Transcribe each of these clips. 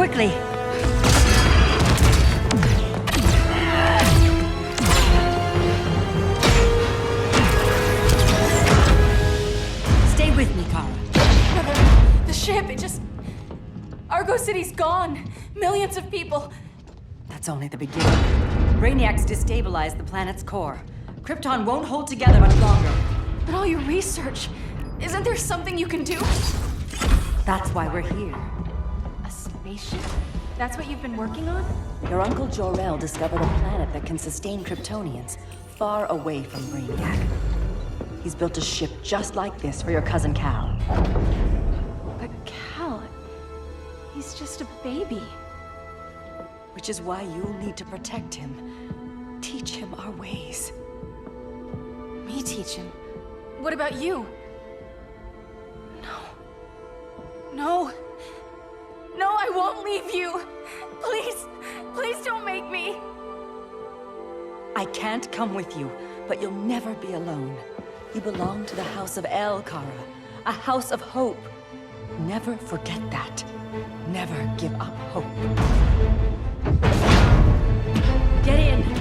quickly. Stay with me, Kara. Brother, the ship, it just... Argo City's gone. Millions of people. That's only the beginning. Brainiac's destabilized the planet's core. Krypton won't hold together much longer. But all your research, isn't there something you can do? That's why we're here. A spaceship? That's what you've been working on? Your Uncle Jor-El discovered a planet that can sustain Kryptonians, far away from Brainiac. He's built a ship just like this for your cousin Kal. But Kal, he's just a baby. Which is why you'll need to protect him. Teach him our ways. Me teach him? What about you? No, I won't leave you. Please don't make me. I can't come with you, but you'll never be alone. You belong to the House of El, Kara. A house of hope. Never forget that. Never give up hope. Get in!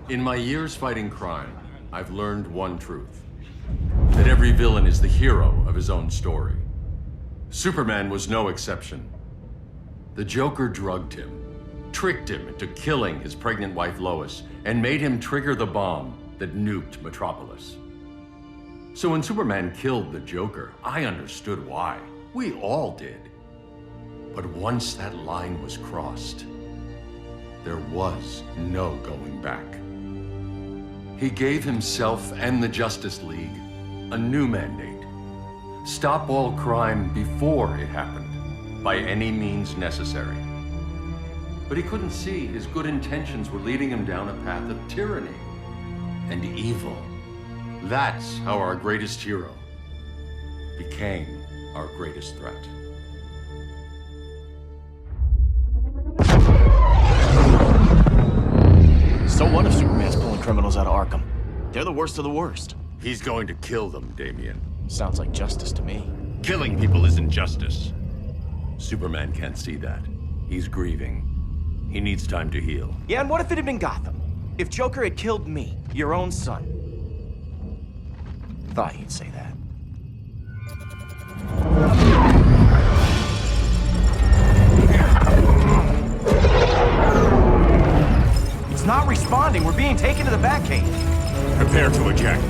In my years fighting crime, I've learned one truth. That every villain is the hero of his own story. Superman was no exception. The Joker drugged him, tricked him into killing his pregnant wife Lois, and made him trigger the bomb that nuked Metropolis. So when Superman killed the Joker, I understood why. We all did. But once that line was crossed, there was no going back. He gave himself and the Justice League a new mandate. Stop all crime before it happened, by any means necessary. But he couldn't see his good intentions were leading him down a path of tyranny and evil. That's how our greatest hero became our greatest threat. So what if Superman's pulling criminals out of Arkham? They're the worst of the worst. He's going to kill them, Damian. Sounds like justice to me. Killing people isn't justice. Superman can't see that. He's grieving. He needs time to heal. Yeah, and what if it had been Gotham? If Joker had killed me, your own son? Thought he'd say that. It's not responding. We're being taken to the Batcave. Prepare to eject.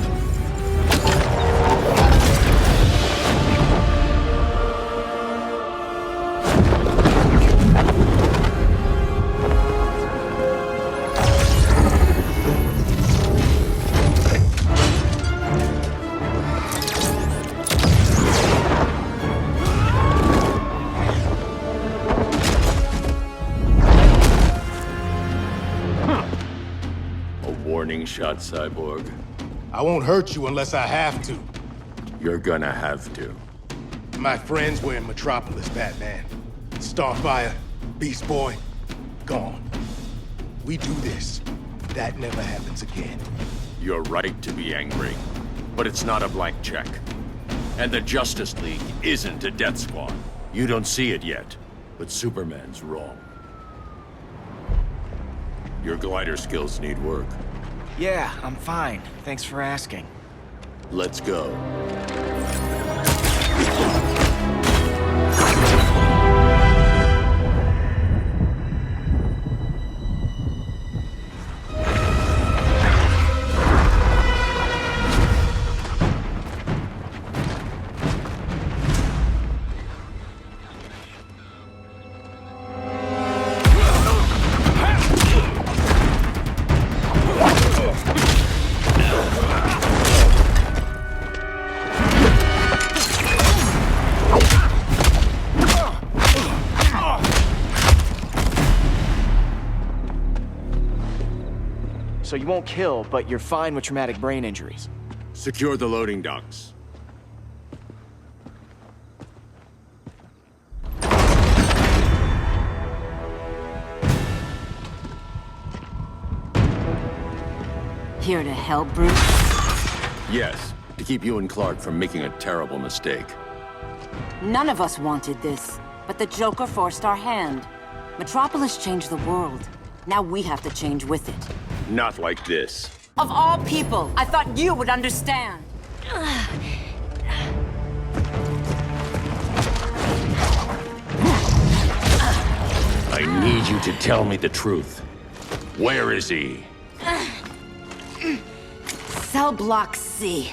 Warning shot, Cyborg. I won't hurt you unless I have to. You're gonna have to. My friends were in Metropolis, Batman. Starfire, Beast Boy, gone. We do this. That never happens again. You're right to be angry, but it's not a blank check. And the Justice League isn't a death squad. You don't see it yet, but Superman's wrong. Your glider skills need work. Yeah, I'm fine. Thanks for asking. Let's go. So you won't kill, but you're fine with traumatic brain injuries. Secure the loading docks. Here to help, Bruce? Yes, to keep you and Clark from making a terrible mistake. None of us wanted this, but the Joker forced our hand. Metropolis changed the world. Now we have to change with it. Not like this. Of all people, I thought you would understand. I need you to tell me the truth. Where is he? Cell Block C.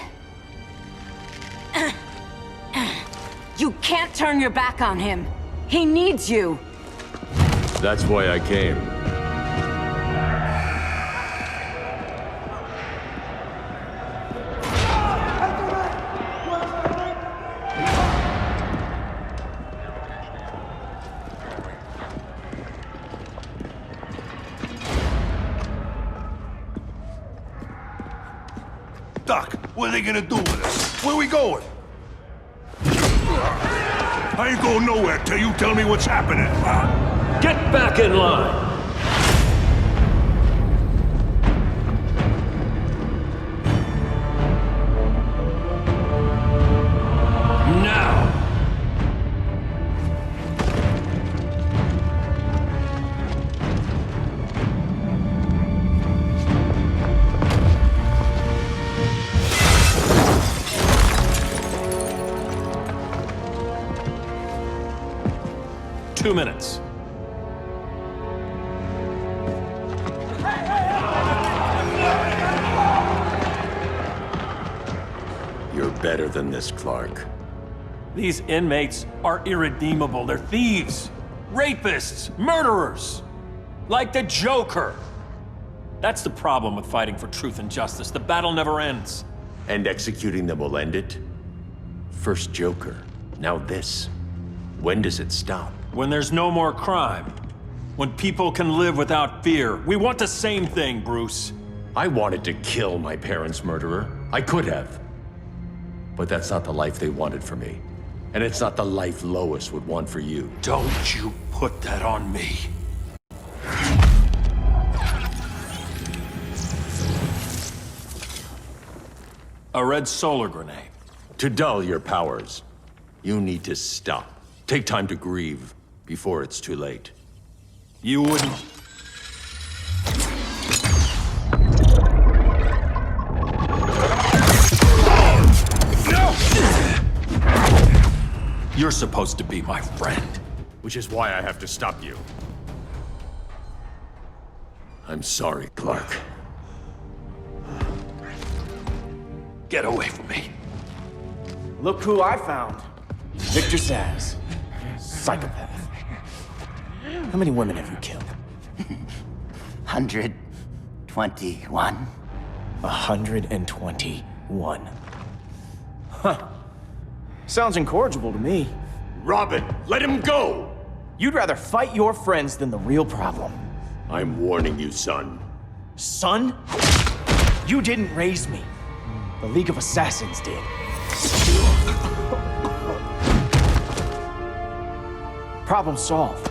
You can't turn your back on him. He needs you. That's why I came. Doc, what are they gonna do with us? Where we going? I ain't going nowhere till you tell me what's happening. Get back in line! Now! 2 minutes. You're better than this, Clark. These inmates are irredeemable. They're thieves, rapists, murderers. Like the Joker. That's the problem with fighting for truth and justice. The battle never ends. And executing them will end it? First Joker, now this. When does it stop? When there's no more crime. When people can live without fear. We want the same thing, Bruce. I wanted to kill my parents' murderer. I could have. But that's not the life they wanted for me. And it's not the life Lois would want for you. Don't you put that on me. A red solar grenade. To dull your powers, you need to stop. Take time to grieve before it's too late. You wouldn't... You're supposed to be my friend. Which is why I have to stop you. I'm sorry, Clark. Get away from me. Look who I found. Victor Zsasz. Psychopath. How many women have you killed? 121. 121. Huh. Sounds incorrigible to me. Robin, let him go! You'd rather fight your friends than the real problem. I'm warning you, son. Son? You didn't raise me. The League of Assassins did. Problem solved.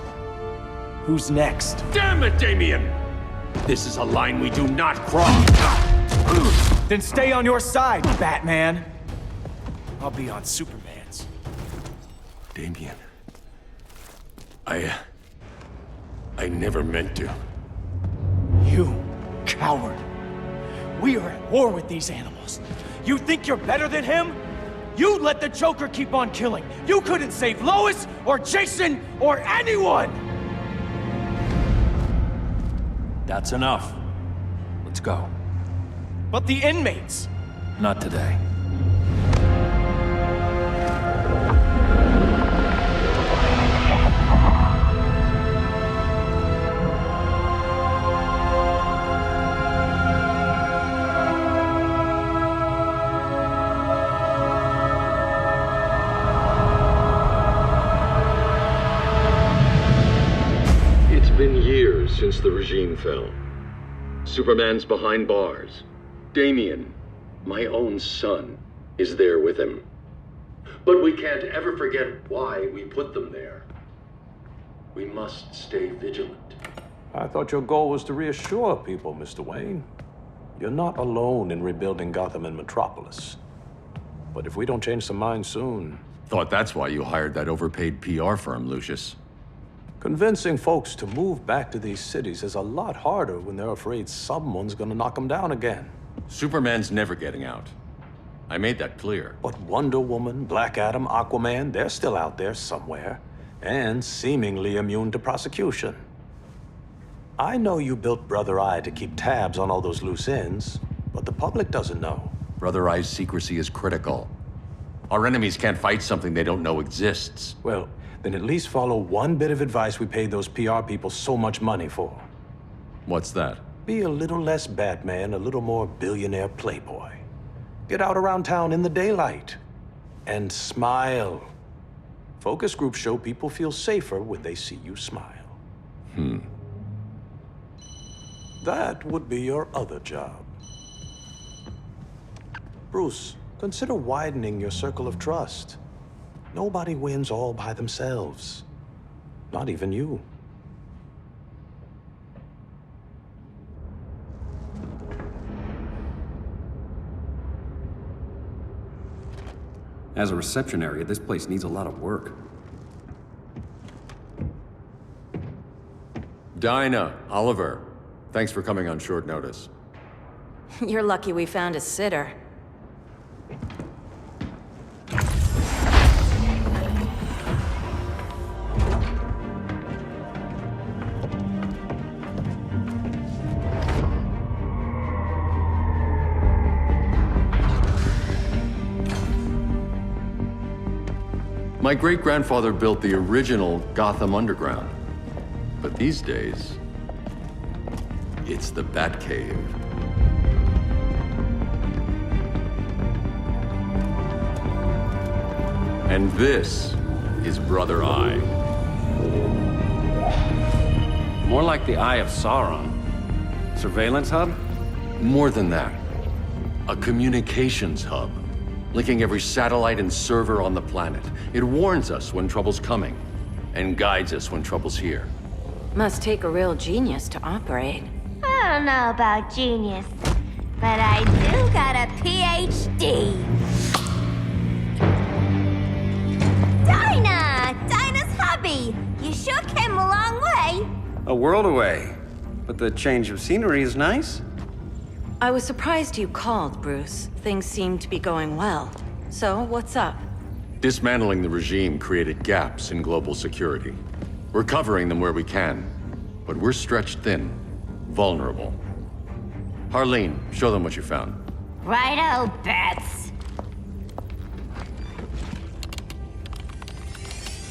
Who's next? Damn it, Damien! This is a line we do not cross. Then stay on your side, Batman. I'll be on Superman's. Damien. I never meant to. You coward. We are at war with these animals. You think you're better than him? You let the Joker keep on killing. You couldn't save Lois, or Jason, or anyone! That's enough. Let's go. But the inmates! Not today. It's been years since the regime fell. Superman's behind bars. Damian, my own son, is there with him. But we can't ever forget why we put them there. We must stay vigilant. I thought your goal was to reassure people, Mr. Wayne. You're not alone in rebuilding Gotham and Metropolis. But if we don't change some minds soon... Thought that's why you hired that overpaid PR firm, Lucius. Convincing folks to move back to these cities is a lot harder when they're afraid someone's gonna knock them down again. Superman's never getting out. I made that clear. But Wonder Woman, Black Adam, Aquaman, they're still out there somewhere, and seemingly immune to prosecution. I know you built Brother Eye to keep tabs on all those loose ends, but the public doesn't know. Brother Eye's secrecy is critical. Our enemies can't fight something they don't know exists. Well, then at least follow one bit of advice we paid those PR people so much money for. What's that? Be a little less Batman, a little more billionaire playboy. Get out around town in the daylight. And smile. Focus groups show people feel safer when they see you smile. That would be your other job. Bruce, consider widening your circle of trust. Nobody wins all by themselves. Not even you. As a reception area, this place needs a lot of work. Dinah, Oliver, thanks for coming on short notice. You're lucky we found a sitter. My great-grandfather built the original Gotham Underground. But these days, it's the Batcave. And this is Brother Eye. More like the Eye of Sauron. Surveillance hub? More than that. A communications hub, linking every satellite and server on the planet. It warns us when trouble's coming, and guides us when trouble's here. Must take a real genius to operate. I don't know about genius, but I do got a PhD. Dinah's hubby! You sure came a long way. A world away. But the change of scenery is nice. I was surprised you called, Bruce. Things seem to be going well. So, what's up? Dismantling the regime created gaps in global security. We're covering them where we can, but we're stretched thin, vulnerable. Harleen, show them what you found. Righto, Bats.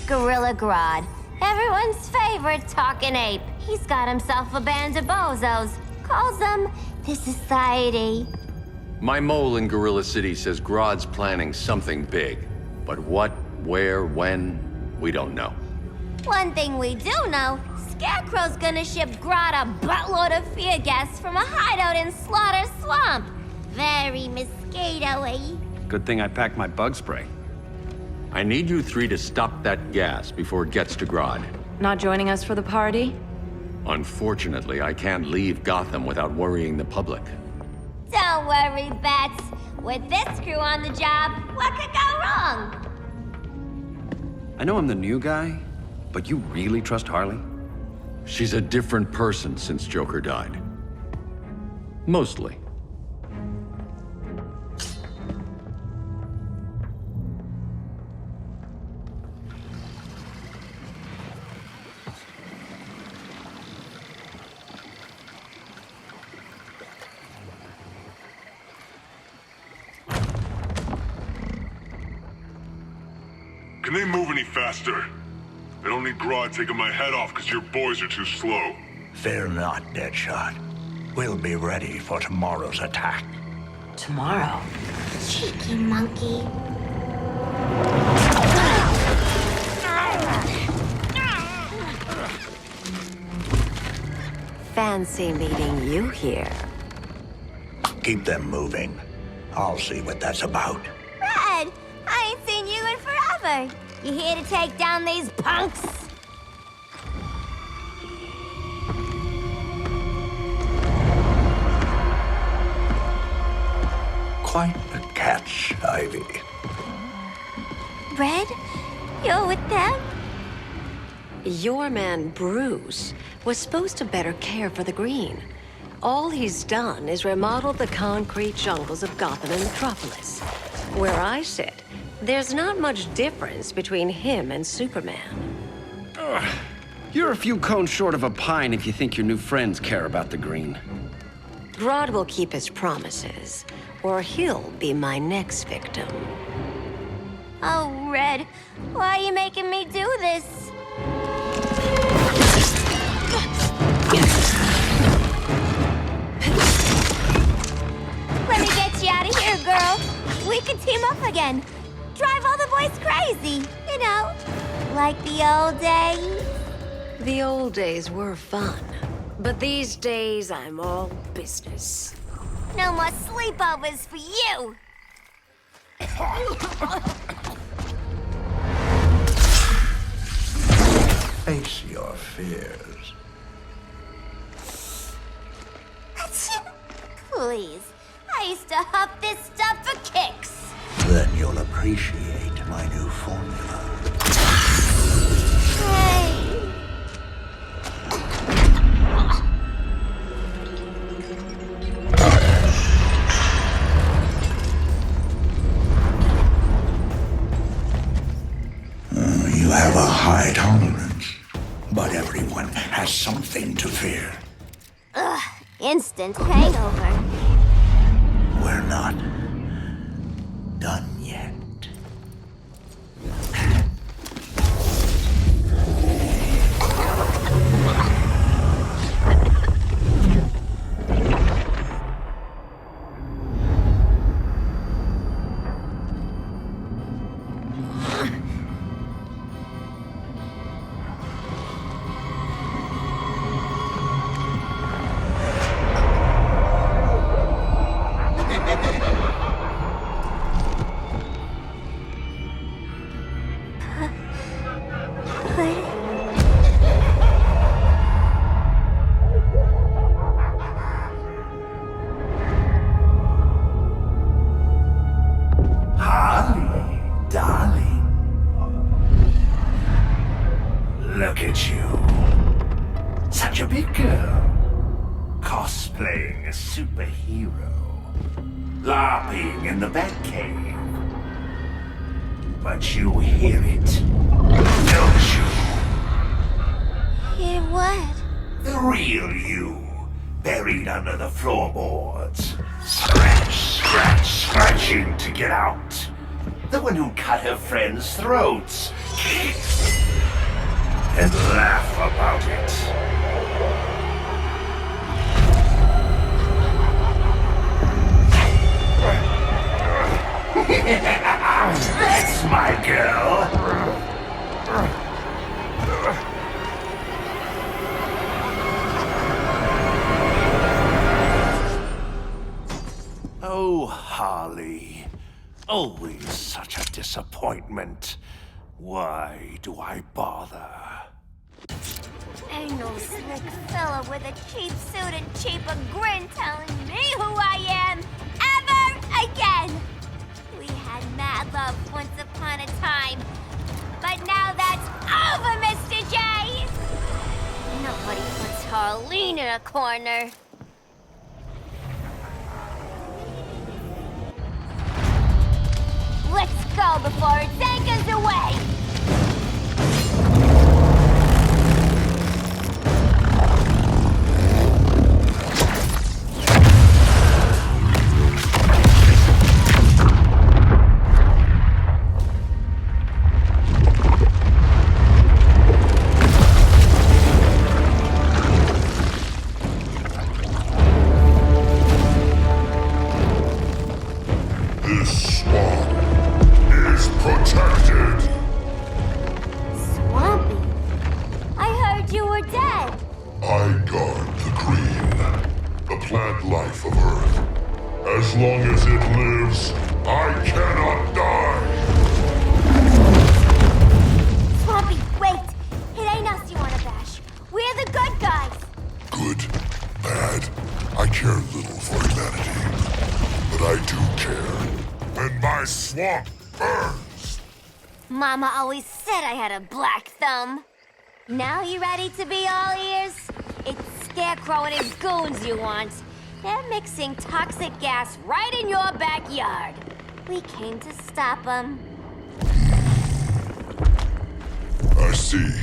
Gorilla Grodd. Everyone's favorite talking ape. He's got himself a band of bozos. Calls them the Society. My mole in Gorilla City says Grodd's planning something big. But what, where, when, we don't know. One thing we do know, Scarecrow's gonna ship Grodd a buttload of fear gas from a hideout in Slaughter Swamp. Very mosquito-y. Good thing I packed my bug spray. I need you three to stop that gas before it gets to Grodd. Not joining us for the party? Unfortunately, I can't leave Gotham without worrying the public. Don't worry, Bats. With this crew on the job, what could go wrong? I know I'm the new guy, but you really trust Harley? She's a different person since Joker died. Mostly. Can they move any faster? I don't need Grodd taking my head off because your boys are too slow. Fear not, Deadshot. We'll be ready for tomorrow's attack. Tomorrow? Cheeky monkey. Fancy meeting you here. Keep them moving. I'll see what that's about. Red, I ain't seen you in forever. You here to take down these punks? Quite a catch, Ivy. Red, you're with them? Your man, Bruce, was supposed to better care for the Green. All he's done is remodeled the concrete jungles of Gotham and Metropolis. Where I sit, there's not much difference between him and Superman. You're a few cones short of a pine if you think your new friends care about the Green. Grodd will keep his promises, or he'll be my next victim. Oh, Red, why are you making me do this? Let me get you out of here, girl. We can team up again. Drive all the boys crazy, you know, like the old days. The old days were fun, but these days I'm all business. No more sleepovers for you. Face your fears. Please, I used to huff this stuff for kicks. Then you'll appreciate my new formula. Hey. You have a high tolerance, but everyone has something to fear. Ugh, instant hangover. We're not done yet. Look at you. Such a big girl. Cosplaying a superhero. LARPing in the Batcave. But you hear it, don't you? Hear what? The real you, buried under the floorboards. Scratch, scratch, scratching to get out. The one who cut her friends' throats. And laugh about it. That's my girl. Oh, Harley. Always such a disappointment. Why do I bother? Ain't no slick fella with a cheap suit and cheaper grin telling me who I am ever again. We had mad love once upon a time, but now that's over, Mr. J. Nobody puts Harleen in a corner. Let's go before it anchors away. plant life of Earth. As long as it lives, I cannot die! Swampy, wait! It ain't us you wanna bash. We're the good guys! Good, bad, I care little for humanity. But I do care. And my swamp burns! Mama always said I had a black thumb. Now you ready to be all ears? It's Scarecrow and his goons you want. They're mixing toxic gas right in your backyard. We came to stop them. I see.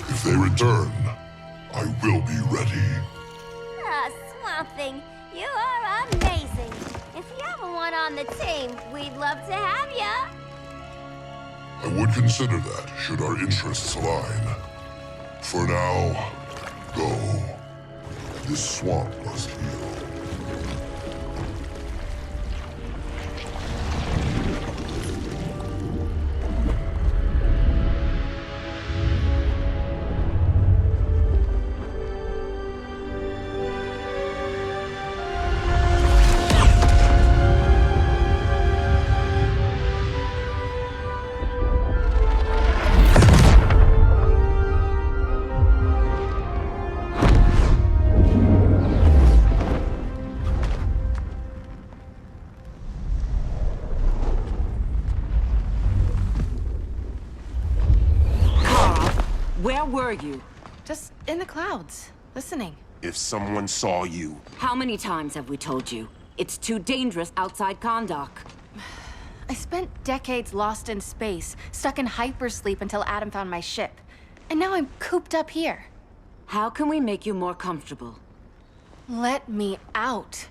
If they return, I will be ready. Ah, Swamp Thing, you are amazing. If you ever want on the team, we'd love to have ya. I would consider that, should our interests align. For now, go. This swamp must heal. Where were you? Just in the clouds, listening. If someone saw you... How many times have we told you? It's too dangerous outside Kahndaq. I spent decades lost in space, stuck in hypersleep until Adam found my ship. And now I'm cooped up here. How can we make you more comfortable? Let me out.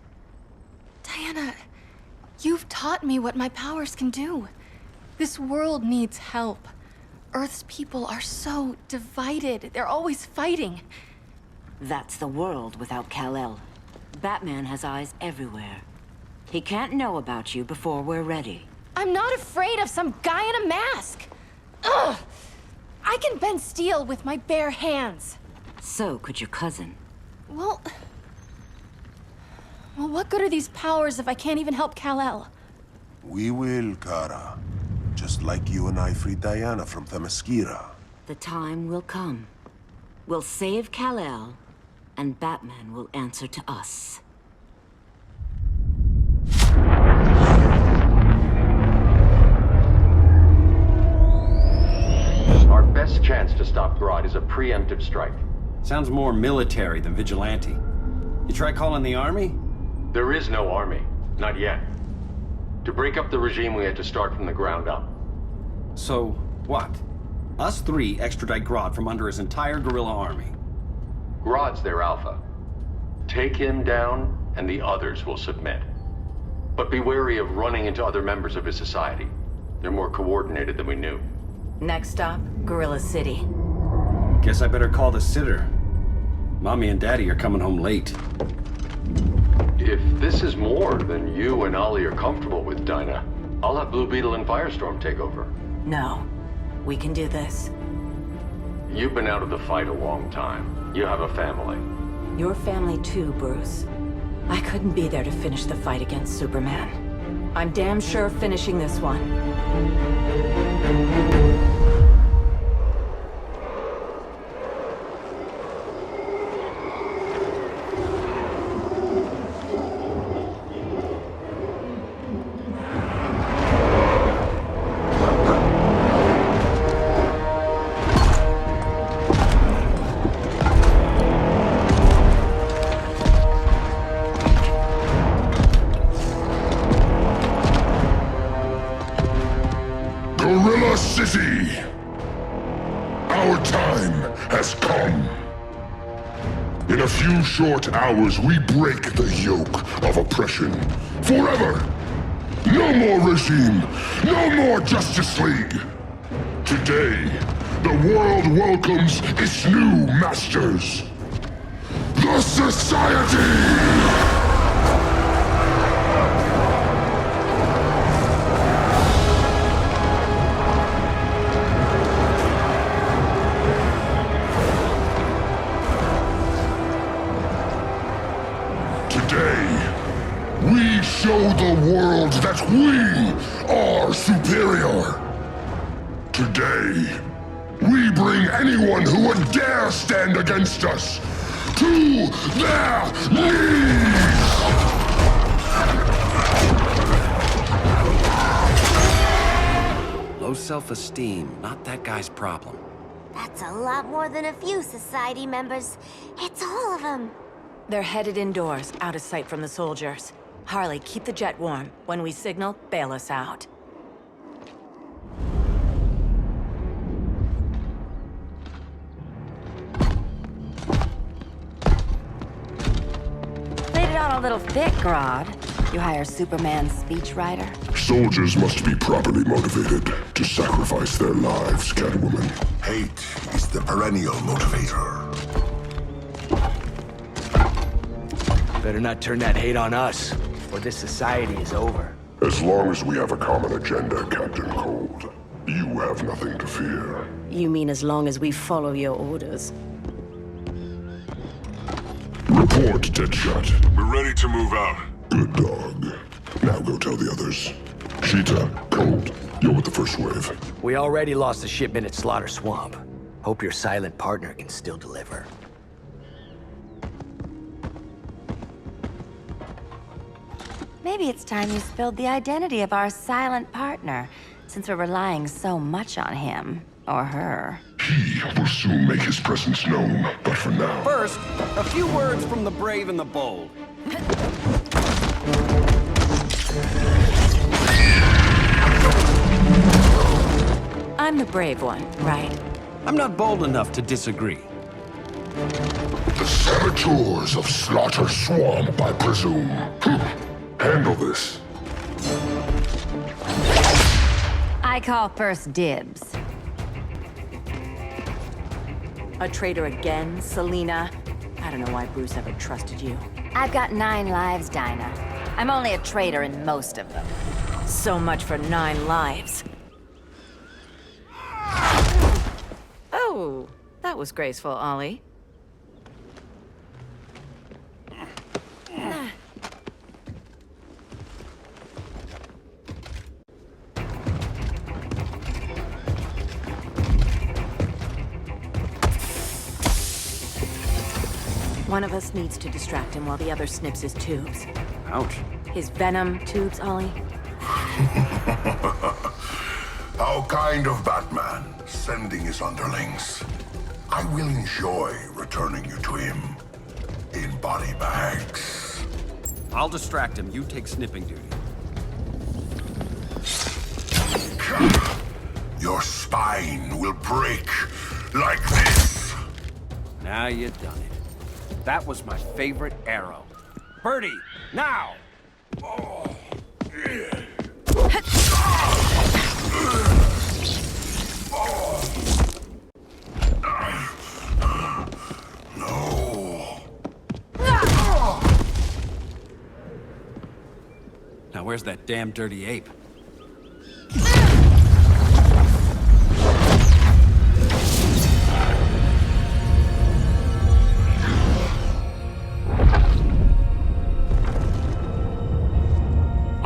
Diana, you've taught me what my powers can do. This world needs help. Earth's people are so divided. They're always fighting. That's the world without Kal-El. Batman has eyes everywhere. He can't know about you before we're ready. I'm not afraid of some guy in a mask. Ugh! I can bend steel with my bare hands. So could your cousin. Well, what good are these powers if I can't even help Kal-El? We will, Kara. Just like you and I freed Diana from Themyscira. The time will come. We'll save Kal-El, and Batman will answer to us. Our best chance to stop Grodd is a preemptive strike. Sounds more military than vigilante. You try calling the army? There is no army. Not yet. To break up the regime, we had to start from the ground up. So, what? Us three extradite Grodd from under his entire guerrilla army. Grodd's their alpha. Take him down, and the others will submit. But be wary of running into other members of his society. They're more coordinated than we knew. Next stop, Gorilla City. Guess I better call the sitter. Mommy and Daddy are coming home late. If this is more than you and Ollie are comfortable with, Dinah, I'll have Blue Beetle and Firestorm take over. No. We can do this. You've been out of the fight a long time. You have a family. Your family too, Bruce. I couldn't be there to finish the fight against Superman. I'm damn sure finishing this one. Gorilla City! Our time has come. In a few short hours, we break the yoke of oppression. Forever! No more regime! No more Justice League! Today, the world welcomes its new masters. The Society! We show the world that we are superior. Today, we bring anyone who would dare stand against us to their knees! Low self-esteem, not that guy's problem. That's a lot more than a few Society members. It's all of them. They're headed indoors, out of sight from the soldiers. Harley, keep the jet warm. When we signal, bail us out. Played it on a little thick, Grodd. You hire Superman's speechwriter? Soldiers must be properly motivated to sacrifice their lives, Catwoman. Hate is the perennial motivator. Better not turn that hate on us, or this society is over. As long as we have a common agenda, Captain Cold, you have nothing to fear. You mean as long as we follow your orders? Report, Deadshot. We're ready to move out. Good dog. Now go tell the others. Cheetah, Cold, you're with the first wave. We already lost a shipment at Slaughter Swamp. Hope your silent partner can still deliver. Maybe it's time you spilled the identity of our silent partner, since we're relying so much on him, or her. He will soon make his presence known, but for now... First, a few words from the brave and the bold. I'm the brave one, right? I'm not bold enough to disagree. The saboteurs of Slaughter Swamp, I presume. Handle this. I call first dibs. A traitor again, Selina? I don't know why Bruce ever trusted you. I've got 9 lives, Dinah. I'm only a traitor in most of them. So much for 9 lives. Oh, that was graceful, Ollie. One of us needs to distract him while the other snips his tubes. Ouch. His venom tubes, Ollie. How kind of Batman, sending his underlings. I will enjoy returning you to him in body bags. I'll distract him. You take snipping duty. Your spine will break like this. Now you've done it. That was my favorite arrow. Birdie, now! No. Now where's that damn dirty ape?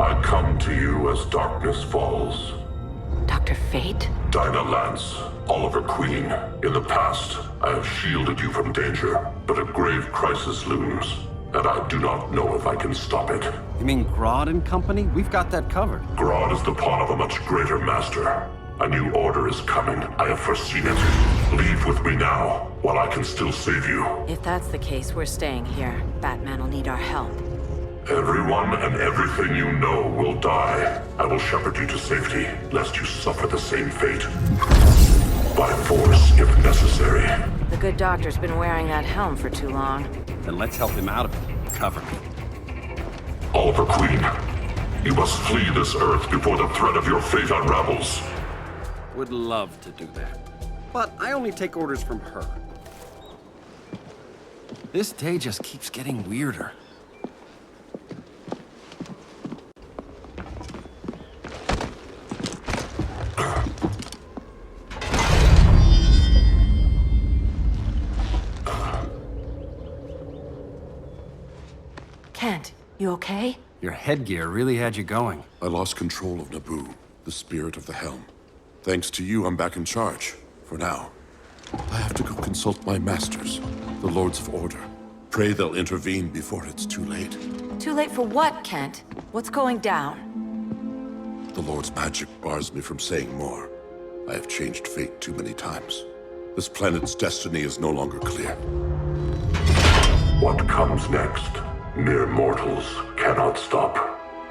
I come to you as darkness falls. Dr. Fate? Dinah Lance, Oliver Queen. In the past, I have shielded you from danger, but a grave crisis looms, and I do not know if I can stop it. You mean Grodd and company? We've got that covered. Grodd is the pawn of a much greater master. A new order is coming. I have foreseen it. Leave with me now, while I can still save you. If that's the case, we're staying here. Batman will need our help. Everyone and everything you know will die. I will shepherd you to safety, lest you suffer the same fate. By force, if necessary. The good doctor's been wearing that helm for too long. Then let's help him out of it. Cover me. Oliver Queen, you must flee this Earth before the threat of your fate unravels. Would love to do that. but I only take orders from her. This day just keeps getting weirder. Kent, you okay? Your headgear really had you going. I lost control of Naboo, the spirit of the helm. Thanks to you, I'm back in charge. For now. I have to go consult my masters, the Lords of Order. Pray they'll intervene before it's too late. Too late for what, Kent? What's going down? The Lord's magic bars me from saying more. I have changed fate too many times. This planet's destiny is no longer clear. What comes next? Mere mortals cannot stop.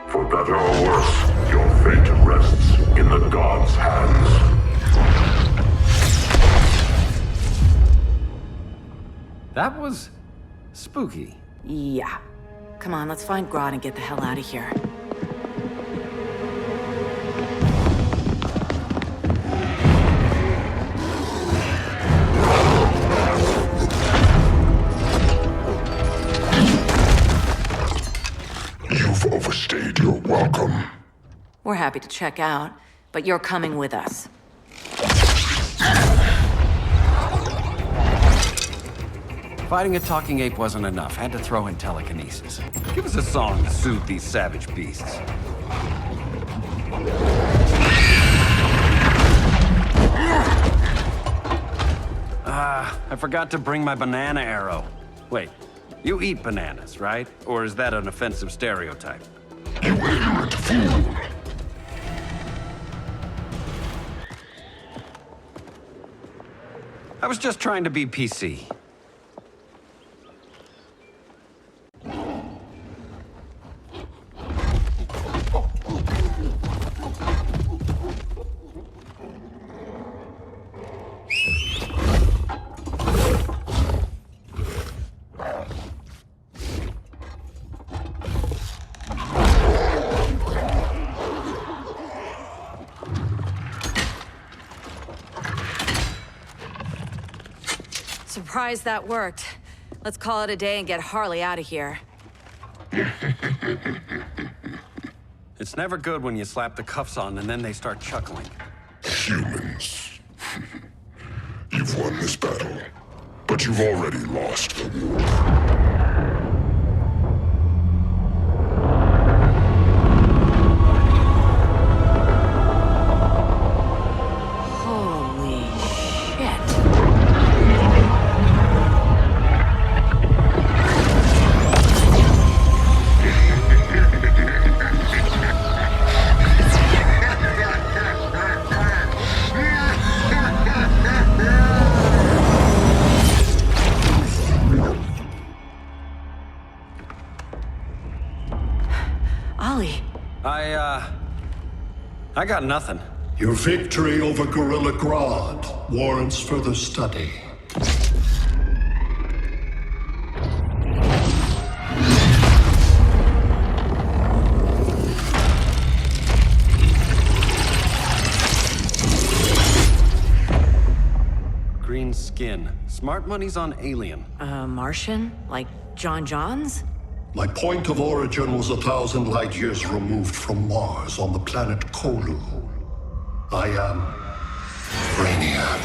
For better or worse, your fate rests in the gods' hands. That was spooky. Yeah. Come on, let's find Grodd and get the hell out of here. You've overstayed your welcome. We're happy to check out, but you're coming with us. Fighting a talking ape wasn't enough. Had to throw in telekinesis. Give us a song to soothe these savage beasts. I forgot to bring my banana arrow. Wait, you eat bananas, right? Or is that an offensive stereotype? You ignorant fool! I was just trying to be PC. Surprised that worked. Let's call it a day and get Harley out of here. It's never good when you slap the cuffs on and then they start chuckling. Humans. You've won this battle, but you've already lost the war. I got nothing. Your victory over Gorilla Grodd warrants further study. Green skin. Smart money's on alien. Martian? Like John Johns? My point of origin was 1,000 light years removed from Mars on the planet Kolu. I am Brainiac.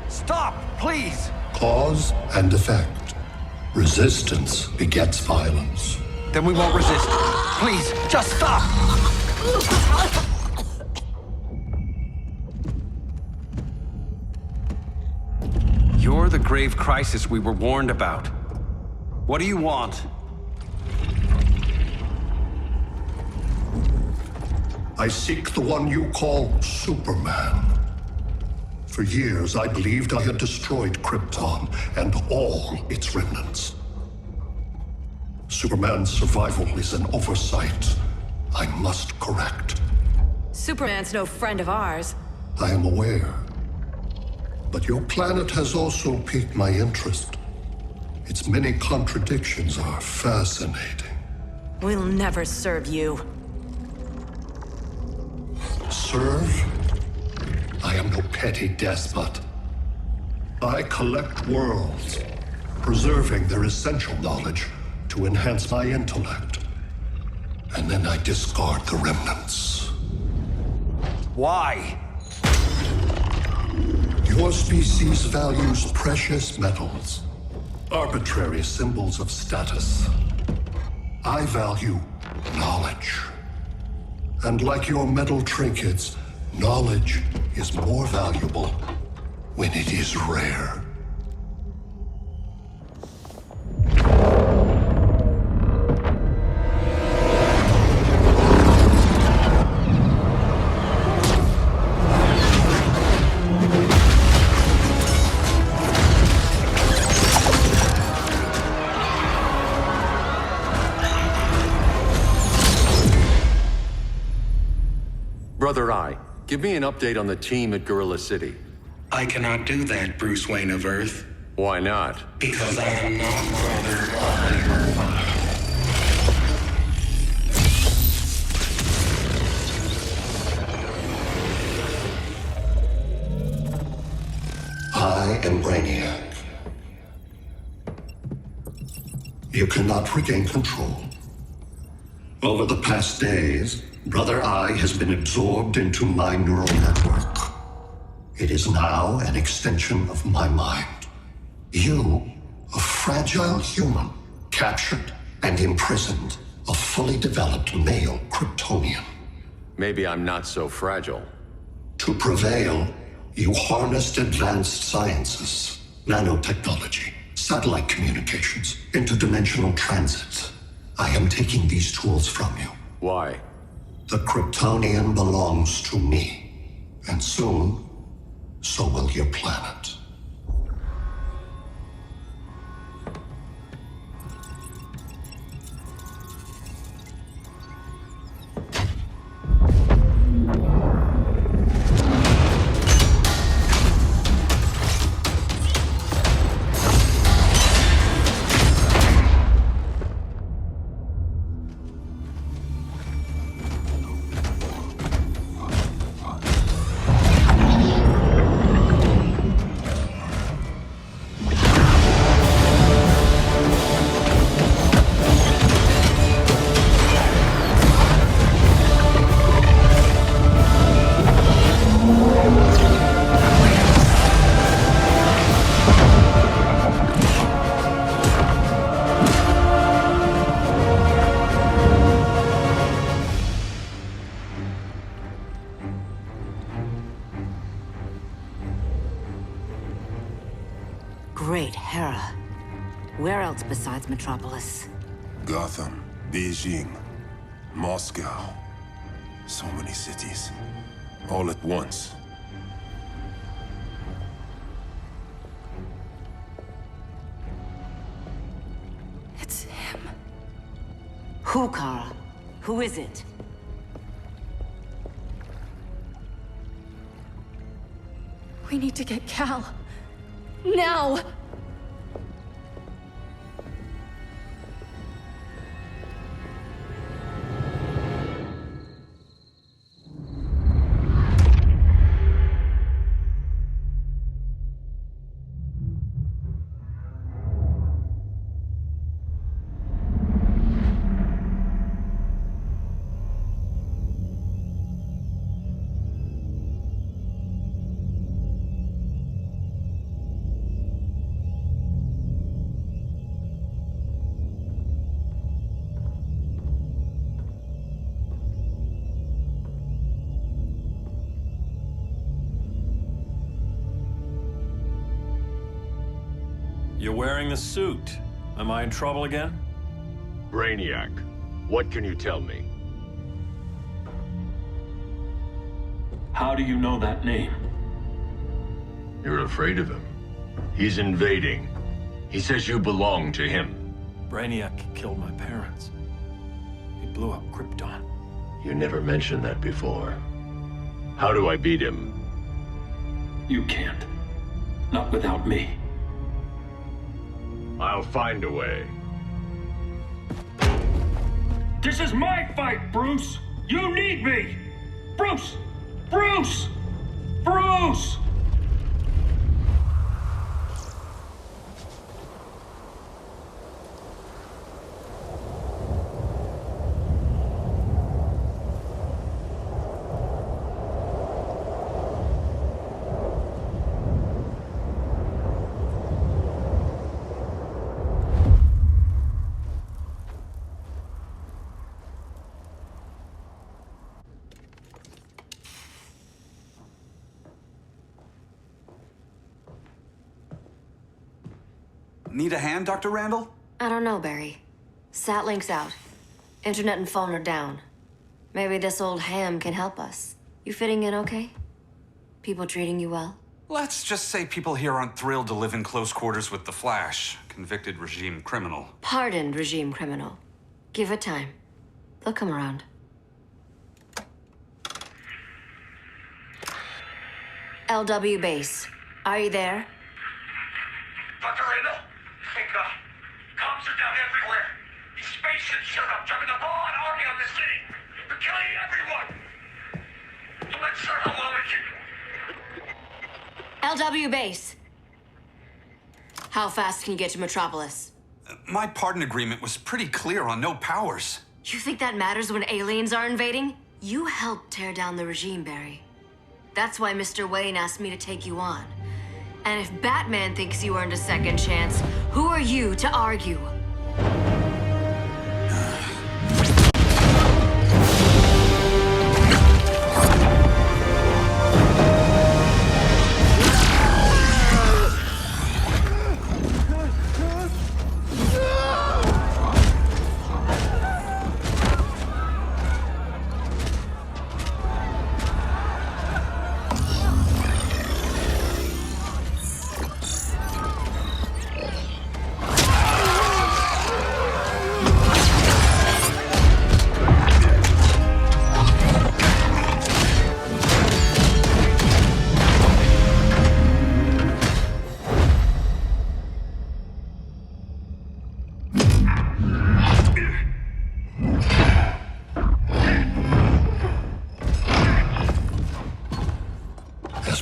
Stop, please! Cause and effect. Resistance begets violence. Then we won't resist. Please, just stop! You're the grave crisis we were warned about. What do you want? I seek the one you call Superman. For years, I believed I had destroyed Krypton and all its remnants. Superman's survival is an oversight I must correct. Superman's no friend of ours. I am aware. But your planet has also piqued my interest. Its many contradictions are fascinating. We'll never serve you. Serve? I am no petty despot. I collect worlds, preserving their essential knowledge to enhance my intellect. And then I discard the remnants. Why? Your species values precious metals, arbitrary symbols of status. I value knowledge. And like your metal trinkets, knowledge is more valuable when it is rare. Brother Eye, give me an update on the team at Gorilla City. I cannot do that, Bruce Wayne of Earth. Why not? Because I am not Brother Eye. I am Brainiac. You cannot regain control. Over the past days, Brother Eye has been absorbed into my neural network. It is now an extension of my mind. You, a fragile human, captured and imprisoned a fully developed male Kryptonian. Maybe I'm not so fragile. To prevail, you harnessed advanced sciences, nanotechnology, satellite communications, interdimensional transit. I am taking these tools from you. Why? The Kryptonian belongs to me, and soon, so will your planet. Great Hera. Where else besides Metropolis? Gotham, Beijing, Moscow. So many cities. All at once. It's him. Who, Kara? Who is it? We need to get Kal. Now! You're wearing the suit. Am I in trouble again? Brainiac, what can you tell me? How do you know that name? You're afraid of him. He's invading. He says you belong to him. Brainiac killed my parents. He blew up Krypton. You never mentioned that before. How do I beat him? You can't. Not without me. I'll find a way. This is my fight, Bruce! You need me! Bruce! Bruce! Bruce! Need a hand, Dr. Randall? I don't know, Barry. Satlink's out. Internet and phone are down. Maybe this old ham can help us. You fitting in okay? People treating you well? Let's just say people here aren't thrilled to live in close quarters with the Flash, convicted regime criminal. Pardoned regime criminal. Give it time. They'll come around. LW base. Are you there? Dr. Randall? Cops are down everywhere. These spaceships showed up, driving the ball and army on the city. They're killing everyone. I'm not sure how long it can... LW base. How fast can you get to Metropolis? My pardon agreement was pretty clear on no powers. You think that matters when aliens are invading? You helped tear down the regime, Barry. That's why Mr. Wayne asked me to take you on. And if Batman thinks you earned a second chance, who are you to argue?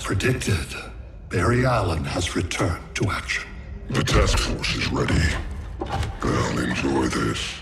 Predicted, Barry Allen has returned to action. The task force is ready. I'll enjoy this.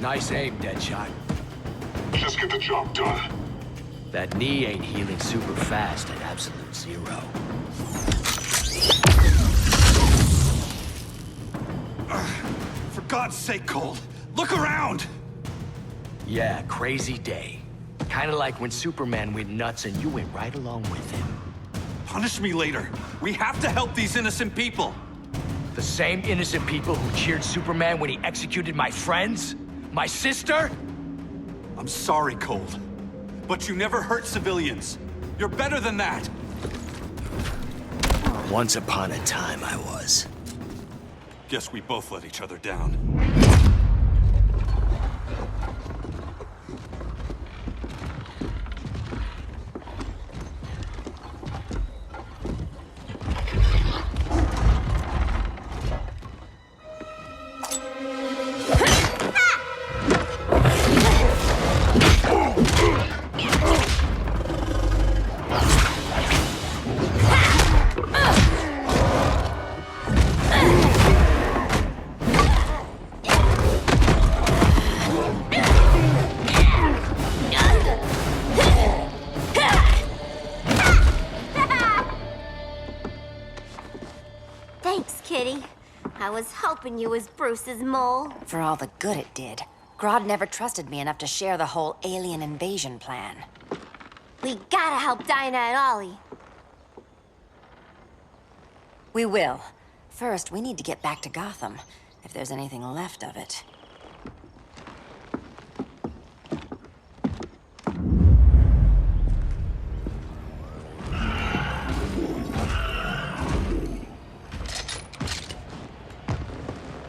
Nice aim, Deadshot. Just get the job done. That knee ain't healing super fast at absolute zero. For God's sake, Cole, look around! Yeah, crazy day. Kinda like when Superman went nuts and you went right along with him. Punish me later. We have to help these innocent people. The same innocent people who cheered Superman when he executed my friends? My sister? I'm sorry, Cole, but you never hurt civilians. You're better than that. Once upon a time, I was. Guess we both let each other down. I was hoping you was Bruce's mole. For all the good it did. Grodd never trusted me enough to share the whole alien invasion plan. We gotta help Dinah and Ollie. We will. First, we need to get back to Gotham, if there's anything left of it.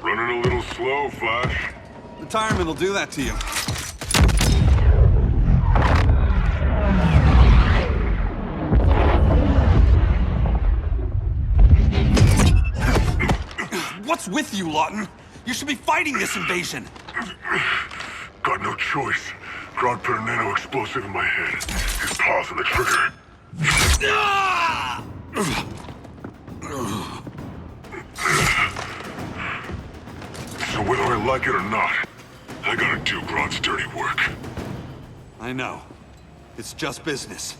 Running a little slow, Flash. Retirement will do that to you. What's with you, Lawton? You should be fighting this invasion. Got no choice. Grodd put a nano-explosive in my head. His paws on the trigger. So whether I like it or not, I gotta do Grodd's dirty work. I know. It's just business.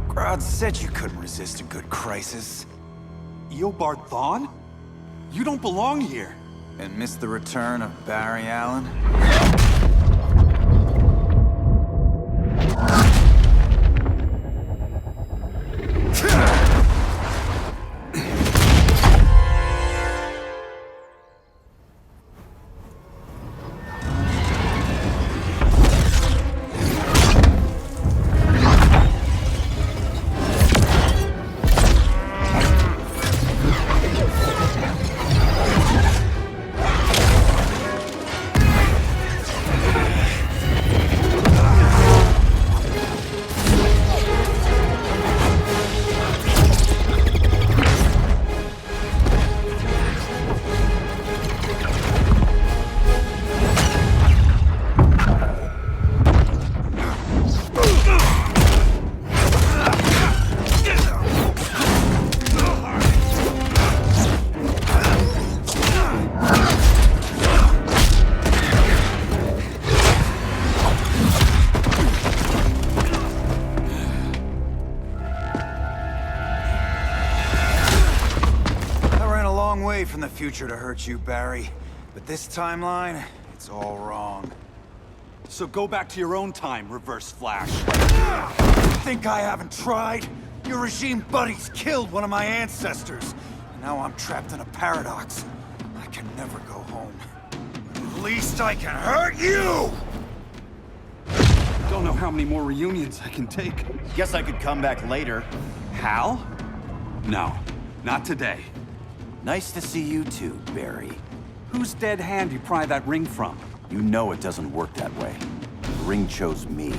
Grodd said you couldn't resist a good crisis. Eobard Thawne? You don't belong here. And miss the return of Barry Allen? From the future to hurt you, Barry. But this timeline, it's all wrong. So go back to your own time, Reverse Flash. Think I haven't tried? Your regime buddies killed one of my ancestors. And now I'm trapped in a paradox. I can never go home. At least I can hurt you! Don't know how many more reunions I can take. Guess I could come back later. Hal? No, not today. Nice to see you too, Barry. Whose dead hand you pry that ring from? You know it doesn't work that way. The ring chose me.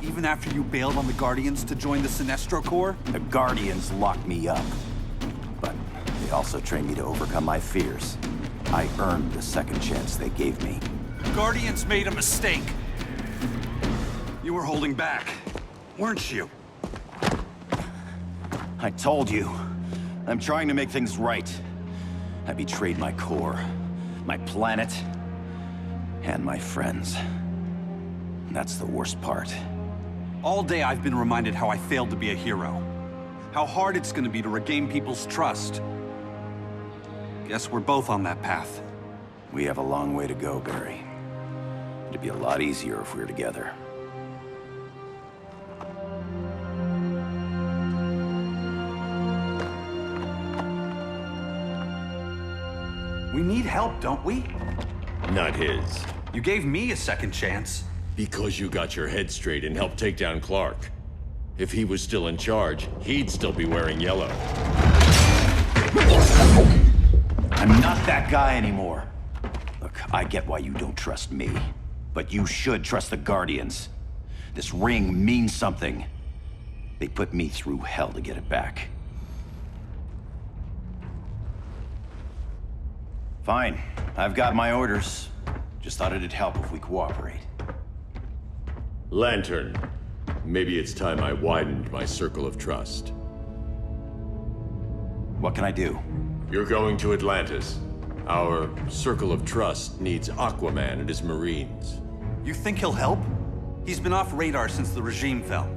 Even after you bailed on the Guardians to join the Sinestro Corps? The Guardians locked me up. But they also trained me to overcome my fears. I earned the second chance they gave me. Guardians made a mistake. You were holding back, weren't you? I told you. I'm trying to make things right. I betrayed my Corps, my planet, and my friends. And that's the worst part. All day I've been reminded how I failed to be a hero. How hard it's gonna be to regain people's trust. Guess we're both on that path. We have a long way to go, Barry. It'd be a lot easier if we were together. We need help, don't we? Not his. You gave me a second chance. Because you got your head straight and helped take down Clark. If he was still in charge, he'd still be wearing yellow. I'm not that guy anymore. Look, I get why you don't trust me. But you should trust the Guardians. This ring means something. They put me through hell to get it back. Fine. I've got my orders. Just thought it'd help if we cooperate. Lantern. Maybe it's time I widened my circle of trust. What can I do? You're going to Atlantis. Our circle of trust needs Aquaman and his Marines. You think he'll help? He's been off radar since the regime fell.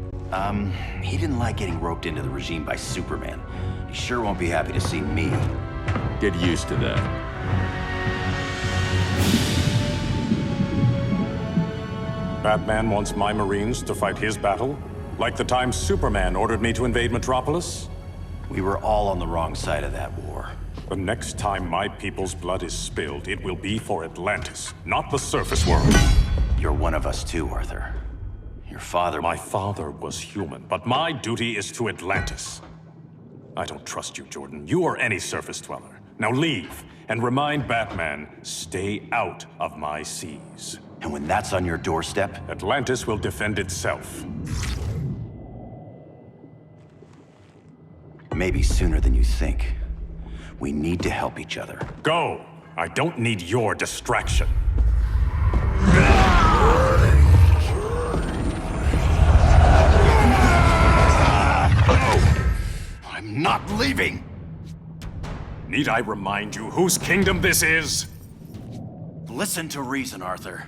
He didn't like getting roped into the regime by Superman. He sure won't be happy to see me. Get used to that. Batman wants my Marines to fight his battle? Like the time Superman ordered me to invade Metropolis? We were all on the wrong side of that war. The next time my people's blood is spilled, it will be for Atlantis, not the surface world. You're one of us too, Arthur. Your father... My father was human, but my duty is to Atlantis. I don't trust you, Jordan. You or any surface dweller. Now leave, and remind Batman, stay out of my seas. And when that's on your doorstep? Atlantis will defend itself. Maybe sooner than you think. We need to help each other. Go! I don't need your distraction. I'm not leaving! Need I remind you whose kingdom this is? Listen to reason, Arthur.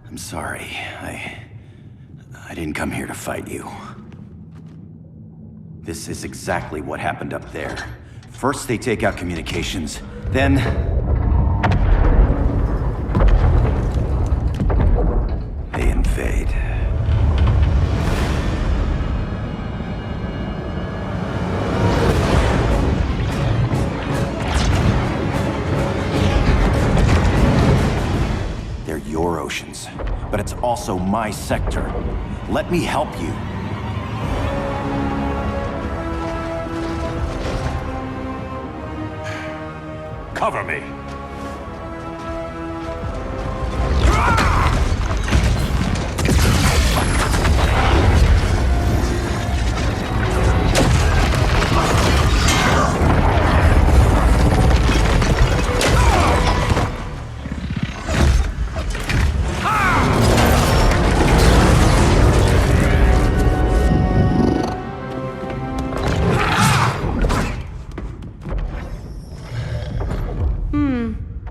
I'm sorry. I didn't come here to fight you. This is exactly what happened up there. First they take out communications, then... they invade. They're your oceans, but it's also my sector. Let me help you. Cover me.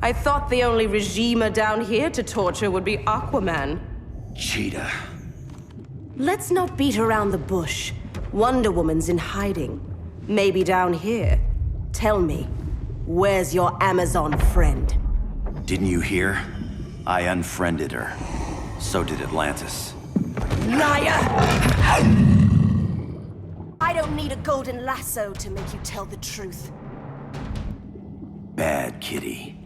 I thought the only regimer down here to torture would be Aquaman. Cheetah. Let's not beat around the bush. Wonder Woman's in hiding. Maybe down here. Tell me, where's your Amazon friend? Didn't you hear? I unfriended her. So did Atlantis. Liar! I don't need a golden lasso to make you tell the truth. Bad kitty.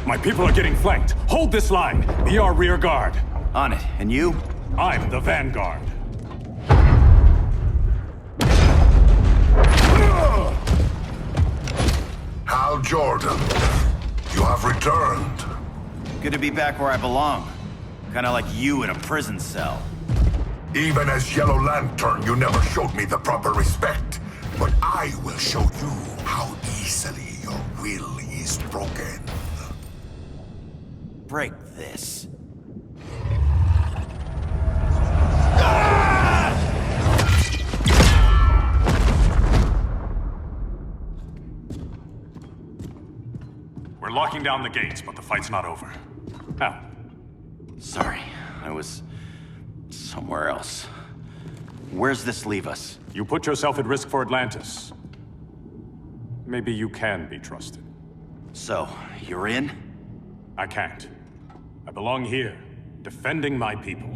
My people are getting flanked. Hold this line. Be our rear guard. On it. And you? I'm the vanguard. Hal Jordan, you have returned. Good to be back where I belong. Kinda like you in a prison cell. Even as Yellow Lantern, you never showed me the proper respect. But I will show you how easily your will is broken. Break this. We're locking down the gates, but the fight's not over. How? Sorry, I was somewhere else. Where's this leave us? You put yourself at risk for Atlantis. Maybe you can be trusted. So, you're in? I can't. I belong here, defending my people.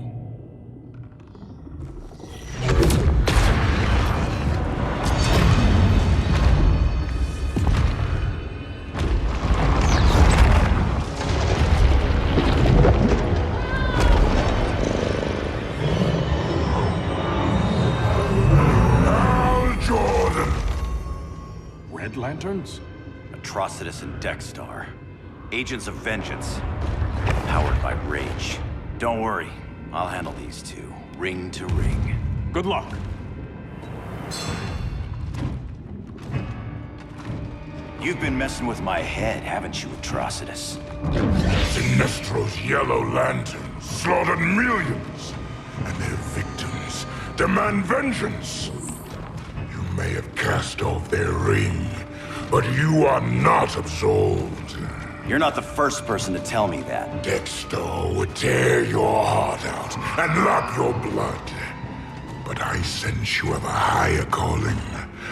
Red Lanterns? Atrocitus and Dexstar. Agents of Vengeance. Powered by rage. Don't worry, I'll handle these two, ring to ring. Good luck. You've been messing with my head, haven't you, Atrocitus? Sinestro's Yellow Lanterns slaughtered millions, and their victims demand vengeance. may have cast off their ring, but you are not absolved. You're not the first person to tell me that. Dexter would tear your heart out and lap your blood. But I sense you have a higher calling.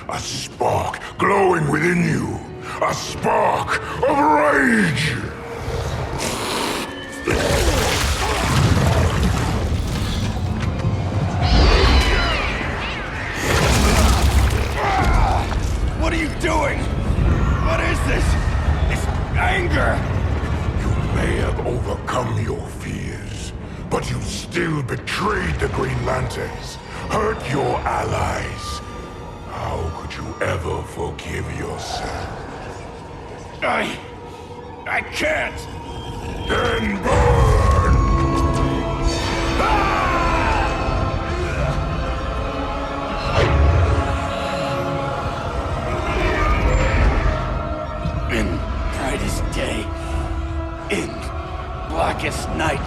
A spark glowing within you. A spark of rage! What are you doing? What is this? It's anger! You may have overcome your fears, but you still betrayed the Green Lanterns, hurt your allies. How could you ever forgive yourself? I can't! Then burn! In brightest day, in blackest night.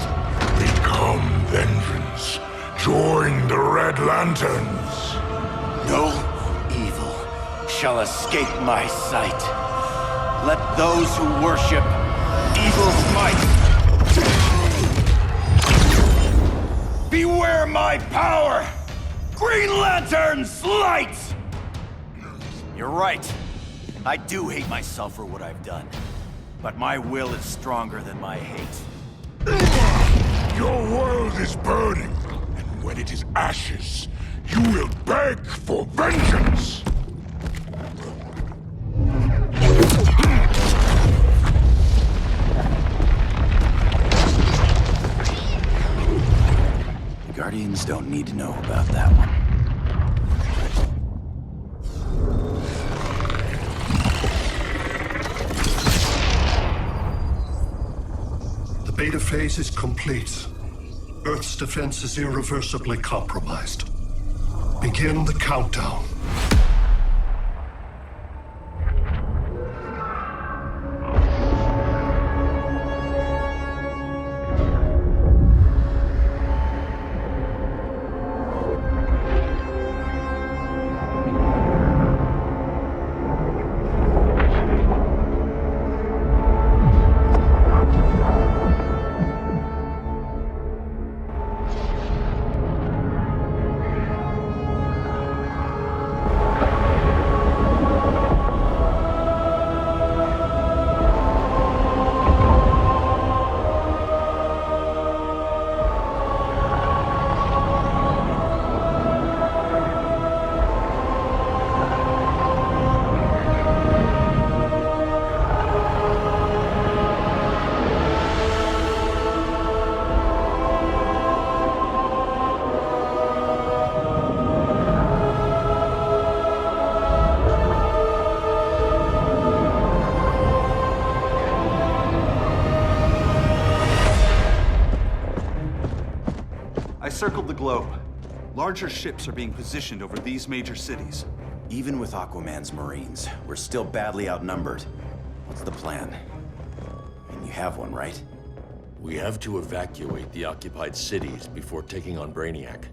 Become vengeance. Join the Red Lanterns. No evil shall escape my sight. Let those who worship evil's might beware my power! Green Lantern's light! You're right. I do hate myself for what I've done. But my will is stronger than my hate. Your world is burning, and when it is ashes, you will beg for vengeance! The Guardians don't need to know about that one. The beta phase is complete. Earth's defense is irreversibly compromised. Begin the countdown. I circled the globe. Larger ships are being positioned over these major cities. Even with Aquaman's Marines, we're still badly outnumbered. What's the plan? And you have one, right? We have to evacuate the occupied cities before taking on Brainiac.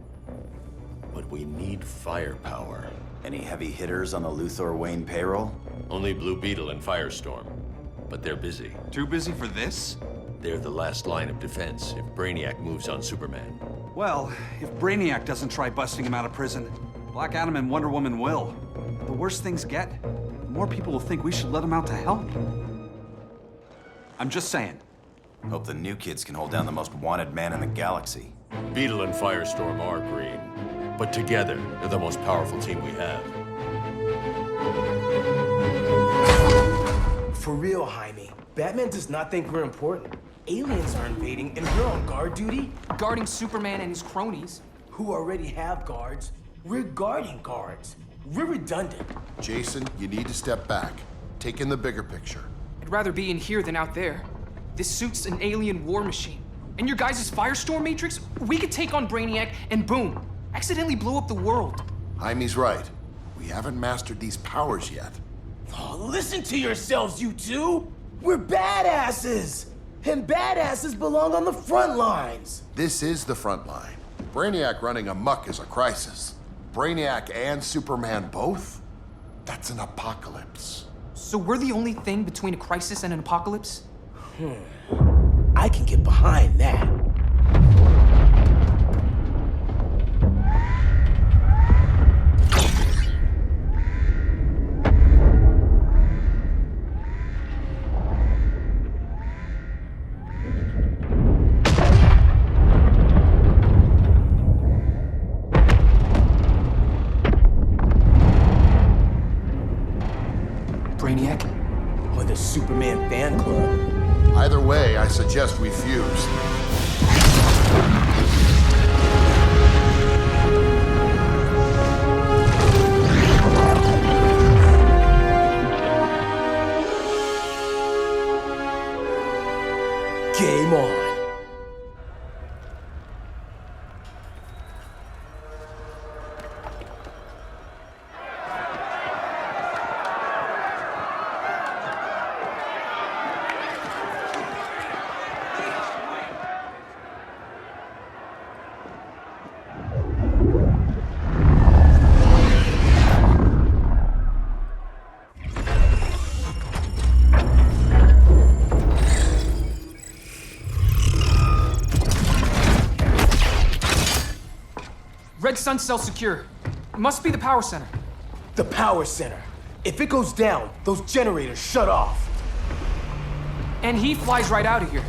But we need firepower. Any heavy hitters on the Luthor Wayne payroll? Only Blue Beetle and Firestorm. But they're busy. Too busy for this? They're the last line of defense if Brainiac moves on Superman. Well, if Brainiac doesn't try busting him out of prison, Black Adam and Wonder Woman will. The worse things get, the more people will think we should let him out to help. I'm just saying. Hope the new kids can hold down the most wanted man in the galaxy. Beetle and Firestorm are green, but together, they're the most powerful team we have. For real, Jaime. Batman does not think we're important. Aliens are invading, and we're on guard duty? Guarding Superman and his cronies. Who already have guards. We're guarding guards. We're redundant. Jason, you need to step back. Take in the bigger picture. I'd rather be in here than out there. This suit's an alien war machine. And your guys' Firestorm Matrix, we could take on Brainiac and boom, accidentally blow up the world. Jaime's right. We haven't mastered these powers yet. Oh, listen to yourselves, you two! We're badasses! And badasses belong on the front lines! This is the front line. Brainiac running amok is a crisis. Brainiac and Superman both? That's an apocalypse. So we're the only thing between a crisis and an apocalypse? I can get behind that. Brainiac? Or the Superman fan club? Either way, I suggest we fuse. Game on. Red Sun cell secure. Must be the power center. The power center. If it goes down, those generators shut off. And he flies right out of here.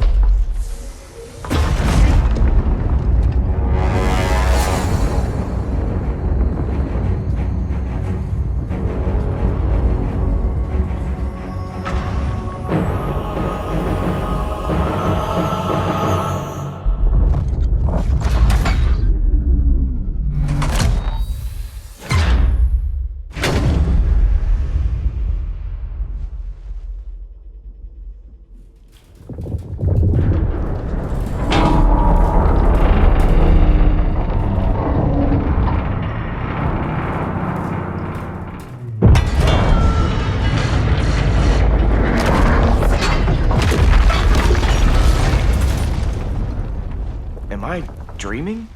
Am I dreaming?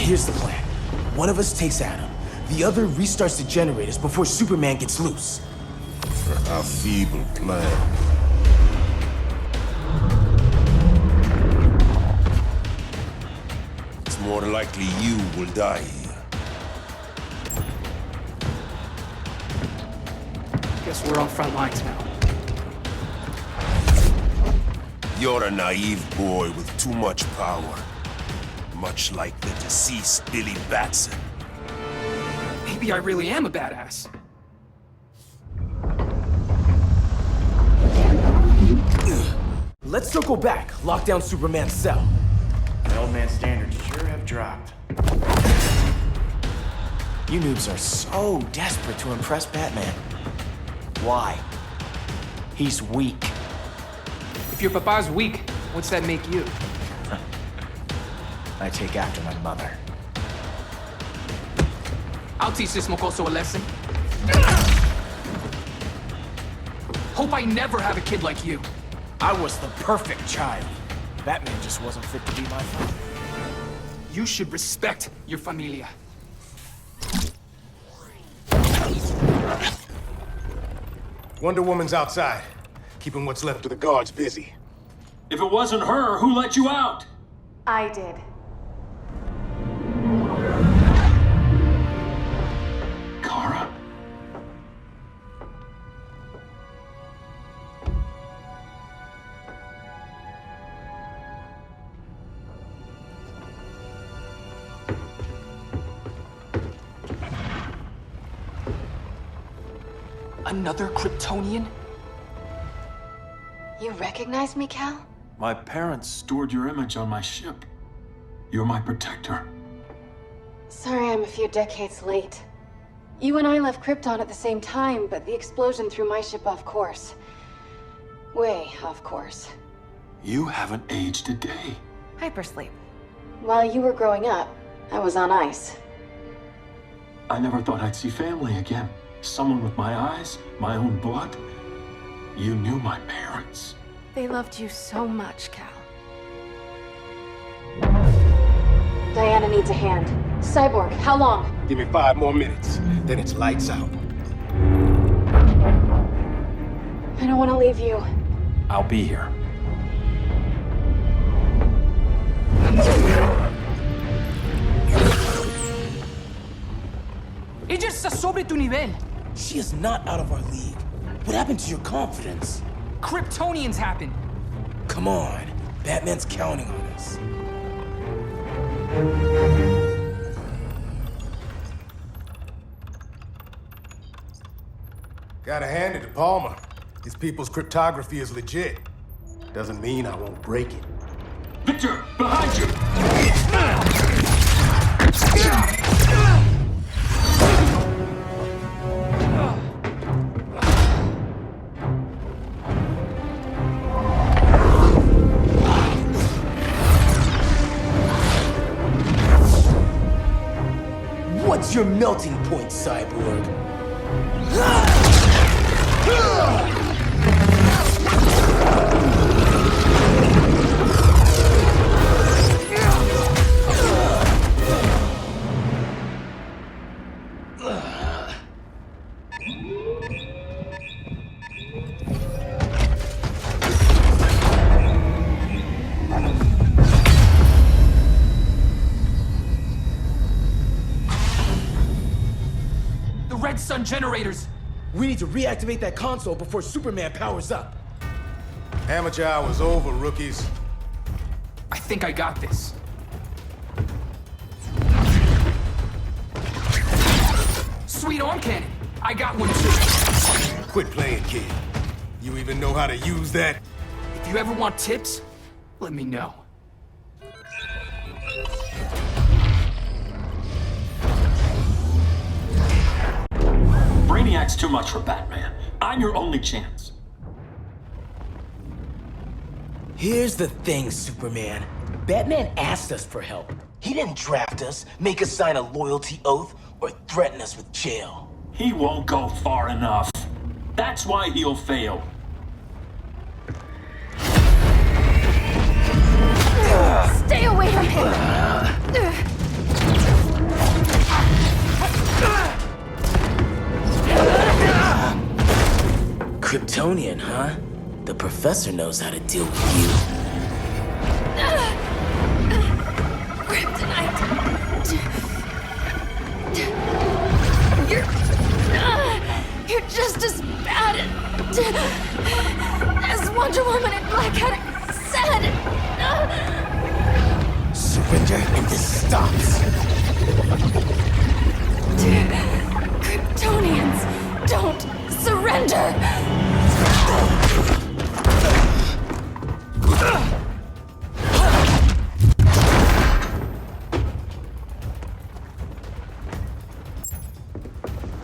Here's the plan. One of us takes Adam. The other restarts the generators before Superman gets loose. A feeble plan. It's more likely you will die here. Guess we're on front lines now. You're a naive boy with too much power. Much like the deceased Billy Batson. Maybe I really am a badass. Let's circle back, lock down Superman's cell. The old man's standards sure have dropped. You noobs are so desperate to impress Batman. Why? He's weak. If your papa's weak, what's that make you? I take after my mother. I'll teach this mocoso a lesson. Hope I never have a kid like you. I was the perfect child. Batman just wasn't fit to be my father. You should respect your familia. Wonder Woman's outside, keeping what's left of the guards busy. If it wasn't her, who let you out? I did. Kara? Another Kryptonian? You recognize me, Kal? My parents stored your image on my ship. You're my protector. Sorry I'm a few decades late. You and I left Krypton at the same time, but the explosion threw my ship off course. Way off course. You haven't aged a day. Hypersleep. While you were growing up, I was on ice. I never thought I'd see family again. Someone with my eyes, my own blood. You knew my parents. They loved you so much, Kal. Diana needs a hand. Cyborg, how long? Give me 5 more minutes, then it's lights out. I don't want to leave you. I'll be here. Ella está sobre tu nivel. She is not out of our league. What happened to your confidence? Kryptonians happen. Come on, Batman's counting on us. Gotta hand it to Palmer. His people's cryptography is legit. Doesn't mean I won't break it. Victor, behind you! What's your melting point, Cyborg? Red Sun generators! We need to reactivate that console before Superman powers up. Amateur hour's over, rookies. I think I got this. Sweet arm cannon! I got one too. Quit playing, kid. You even know how to use that? If you ever want tips, let me know. Brainiac's too much for Batman. I'm your only chance. Here's the thing, Superman. Batman asked us for help. He didn't draft us, make us sign a loyalty oath, or threaten us with jail. He won't go far enough. That's why he'll fail. Stay away from him! Kryptonian, huh? The professor knows how to deal with you. Kryptonite! You're just as bad as Wonder Woman and Black Cat said! Surrender and this stops. Kryptonians don't surrender!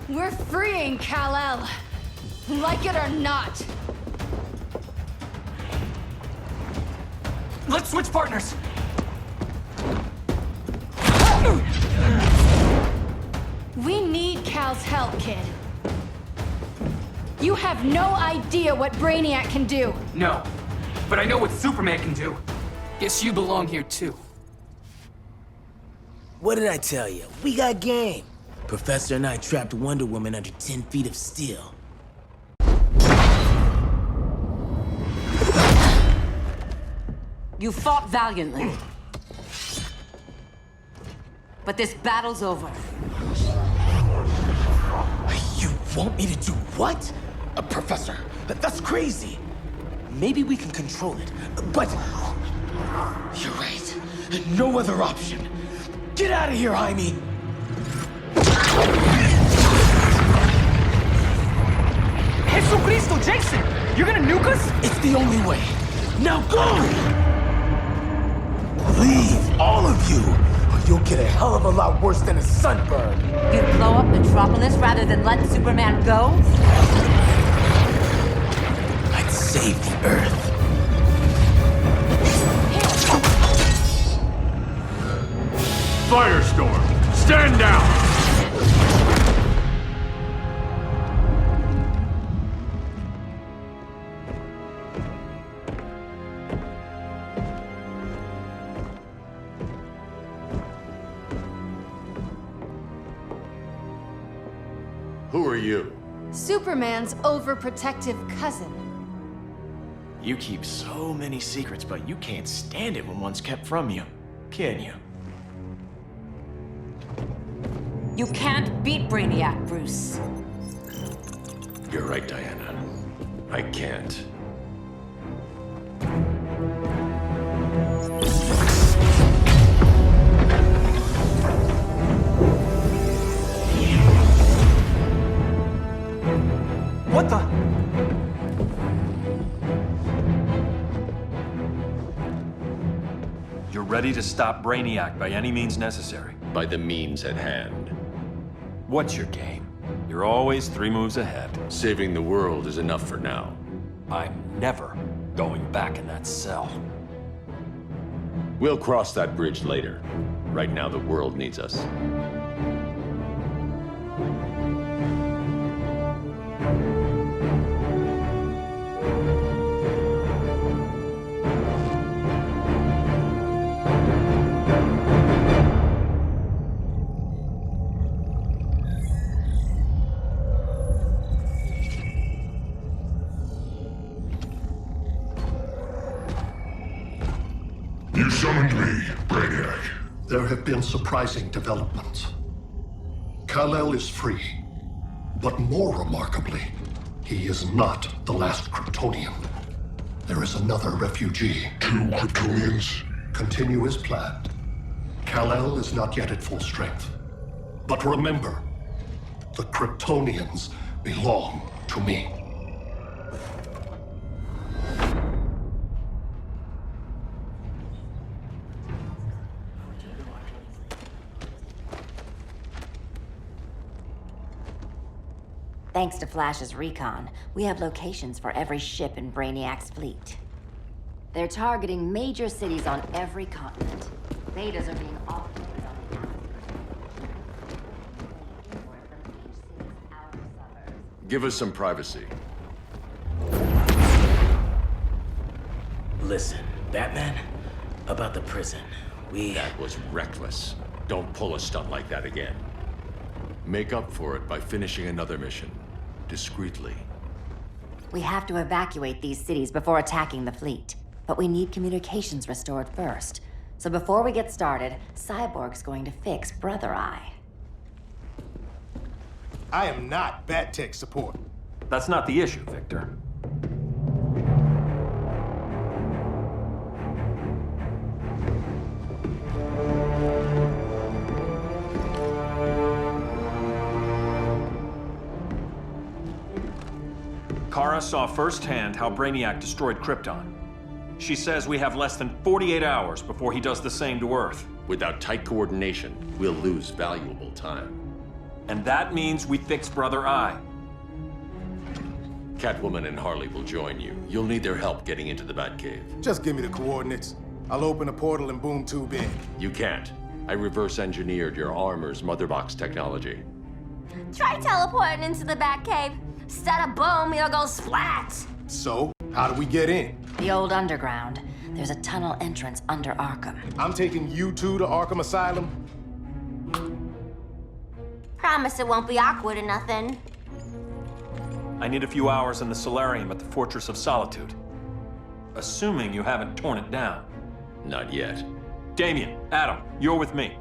We're freeing Kal-El, like it or not. Let's switch partners. We need Kal's help, kid. You have no idea what Brainiac can do. No, but I know what Superman can do. Guess you belong here too. What did I tell you? We got game. Professor and I trapped Wonder Woman under 10 feet of steel. You fought valiantly. But this battle's over. You want me to do what? Professor, that's crazy. Maybe we can control it, but... You're right. No other option. Get out of here, Jaime! Jesucristo, Jason! You're gonna nuke us? It's the only way. Now go! Leave! all of you, or you'll get a hell of a lot worse than a sunburn. You'd blow up Metropolis rather than let Superman go? I'd save the Earth. Firestorm, stand down! Who are you? Superman's overprotective cousin. You keep so many secrets, but you can't stand it when one's kept from you, can you? You can't beat Brainiac, Bruce. You're right, Diana. I can't. What the? You're ready to stop Brainiac by any means necessary. By the means at hand. What's your game? You're always 3 moves ahead. Saving the world is enough for now. I'm never going back in that cell. We'll cross that bridge later. Right now, the world needs us. You summoned me, Brainiac. There have been surprising developments. Kal-El is free, but more remarkably, he is not the last Kryptonian. There is another refugee. 2 Kryptonians? Continue as planned. Kal-El is not yet at full strength. But remember, the Kryptonians belong to me. Thanks to Flash's recon, we have locations for every ship in Brainiac's fleet. They're targeting major cities on every continent. Betas are being offloaded on the outskirts. Give us some privacy. Listen, Batman, about the prison, That was reckless. Don't pull a stunt like that again. Make up for it by finishing another mission. Discreetly. We have to evacuate these cities before attacking the fleet. But we need communications restored first. So before we get started, Cyborg's going to fix Brother Eye. I am not Bat Tech support. That's not the issue, Victor. Kara saw firsthand how Brainiac destroyed Krypton. She says we have less than 48 hours before he does the same to Earth. Without tight coordination, we'll lose valuable time. And that means we fix Brother Eye. Catwoman and Harley will join you. You'll need their help getting into the Batcave. Just give me the coordinates. I'll open a portal and boom tube in. You can't. I reverse engineered your armor's motherbox technology. Try teleporting into the Batcave. Instead of boom, you'll go splat. So, how do we get in? The old underground. There's a tunnel entrance under Arkham. I'm taking you two to Arkham Asylum. Promise it won't be awkward or nothing. I need a few hours in the solarium at the Fortress of Solitude. Assuming you haven't torn it down. Not yet. Damien, Adam, you're with me.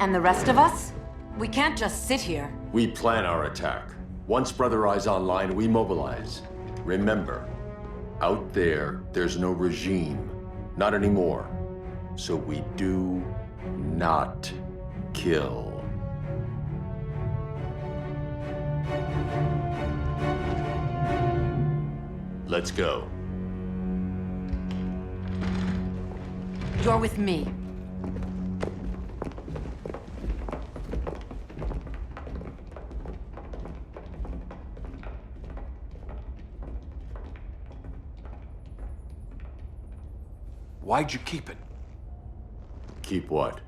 And the rest of us? We can't just sit here. We plan our attack. Once Brother Eye's online, we mobilize. Remember, out there, there's no regime. Not anymore. So we do not kill. Let's go. You're with me. Why'd you keep it? Keep what?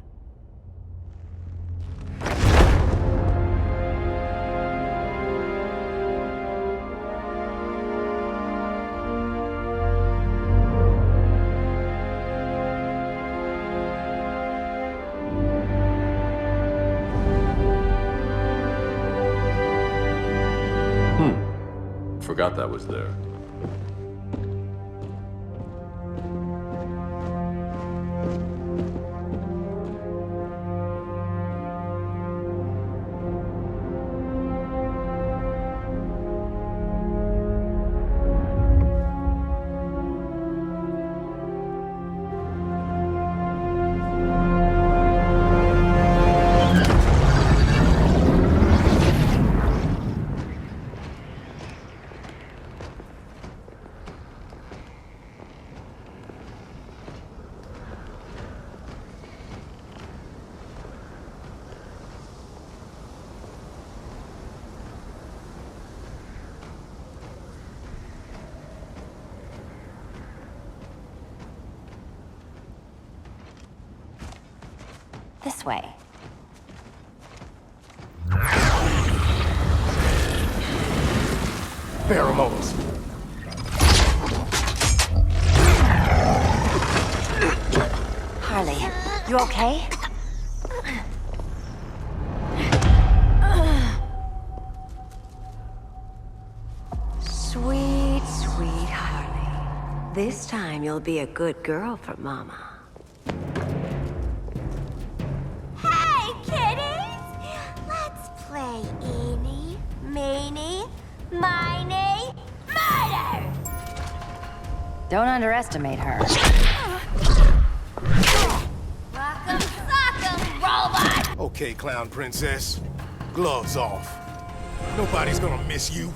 Forgot that was there. This way. Pheromones. Harley, you okay? Sweet, sweet Harley. This time you'll be a good girl for Mama. Hey, kiddies! Let's play eeny, meeny, miny, murder! Don't underestimate her. Rock'em sock'em, robot! Okay, clown princess. Gloves off. Nobody's gonna miss you.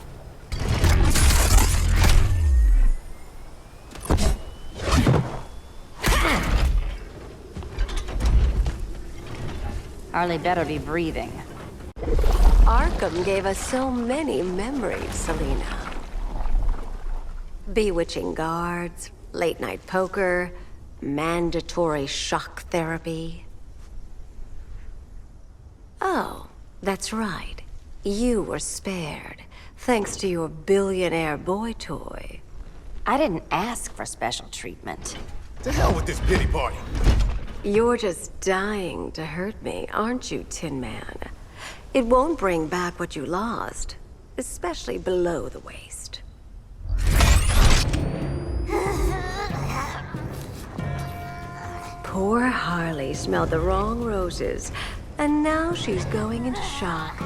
Harley better be breathing. Arkham gave us so many memories, Selina. Bewitching guards, late-night poker, mandatory shock therapy. Oh, that's right. You were spared, thanks to your billionaire boy toy. I didn't ask for special treatment. To hell with this pity party. You're just dying to hurt me, aren't you, Tin Man? It won't bring back what you lost, especially below the waist. Poor Harley smelled the wrong roses, and now she's going into shock.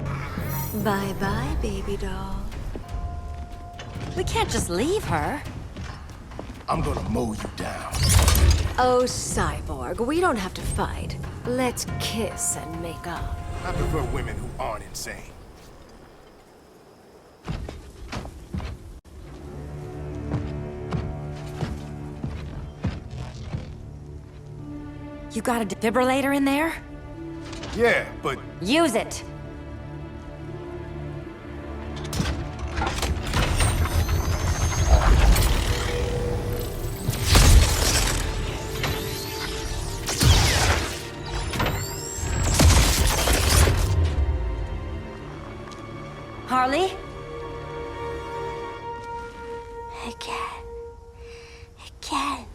Bye-bye, baby doll. We can't just leave her. I'm gonna mow you down. Oh, Cyborg, we don't have to fight. Let's kiss and make up. I prefer women who aren't insane. You got a defibrillator in there? Yeah, but... Use it! Harley? Again. Again.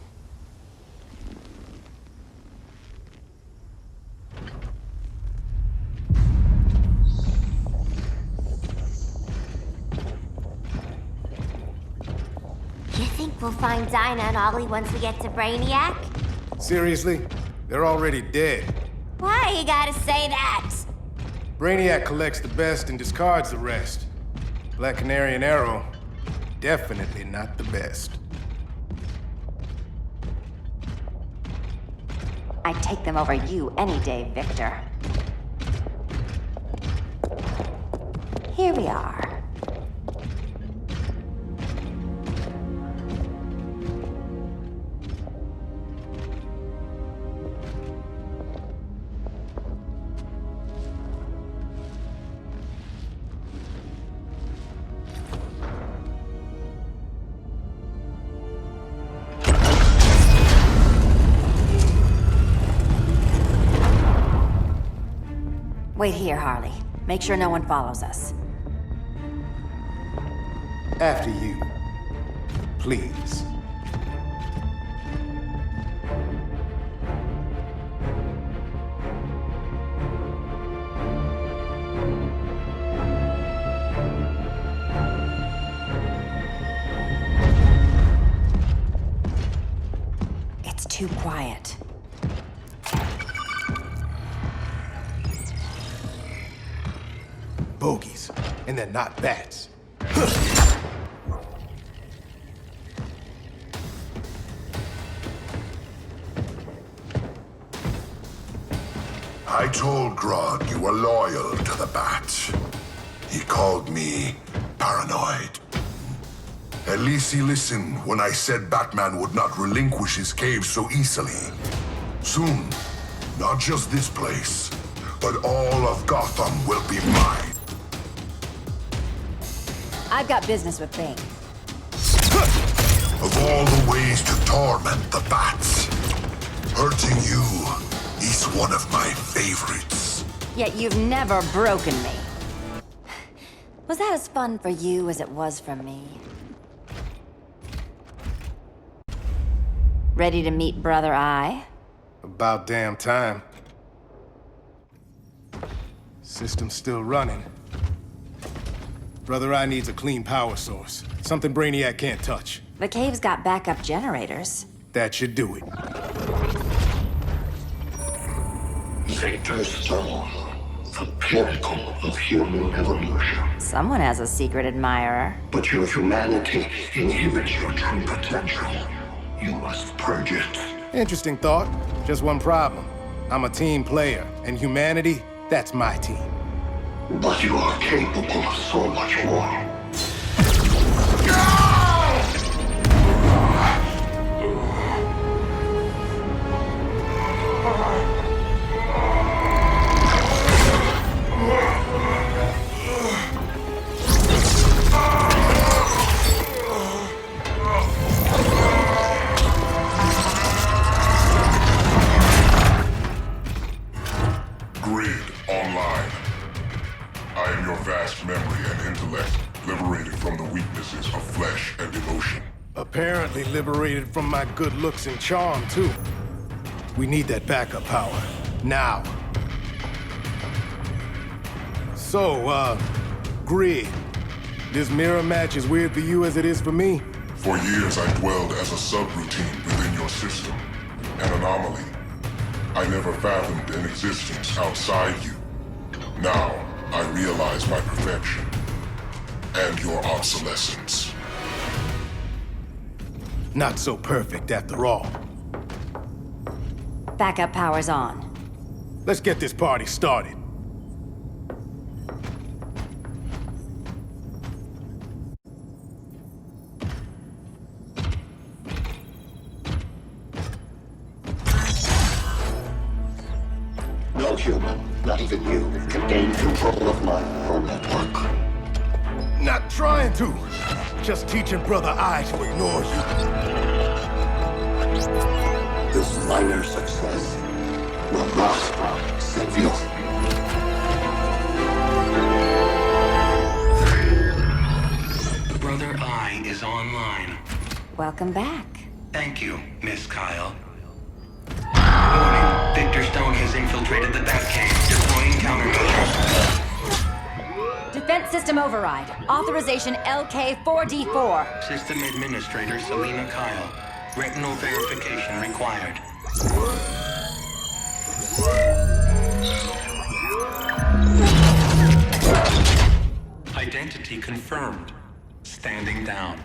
You think we'll find Dinah and Ollie once we get to Brainiac? Seriously? They're already dead. Why you gotta say that? Brainiac collects the best and discards the rest. Black Canary and Arrow, definitely not the best. I'd take them over you any day, Victor. Here we are. Wait here, Harley. Make sure no one follows us. After you. Please. It's too quiet. Bogies. And they're not bats. I told Grodd you were loyal to the Bat. He called me paranoid. At least he listened when I said Batman would not relinquish his cave so easily. Soon, not just this place, but all of Gotham will be mine. I've got business with Bane. Of all the ways to torment the Bats, hurting you is one of my favorites. Yet you've never broken me. Was that as fun for you as it was for me? Ready to meet Brother Eye? About damn time. System's still running. Brother Eye needs a clean power source. Something Brainiac can't touch. The cave's got backup generators. That should do it. Victor Zsasz, the pinnacle of human evolution. Someone has a secret admirer. But your humanity inhibits your true potential. You must purge it. Interesting thought. Just one problem. I'm a team player, and humanity, that's my team. But you are capable of so much more. Apparently liberated from my good looks and charm, too. We need that backup power. Now. So, Grid. This mirror match as weird for you as it is for me? For years I dwelled as a subroutine within your system. An anomaly. I never fathomed an existence outside you. Now, I realize my perfection. And your obsolescence. Not so perfect after all. Backup power's on. Let's get this party started. No human, not even you, can gain control of my neural network. Not trying to. Just teaching Brother Eye to ignore you. This minor success will not save you. Brother Eye is online. Welcome back. Thank you, Miss Kyle. Warning, Victor Stone has infiltrated the Batcave, deploying countermeasures. Defense system override. Authorization LK4D4. System Administrator Selena Kyle. Retinal verification required. Identity confirmed. Standing down.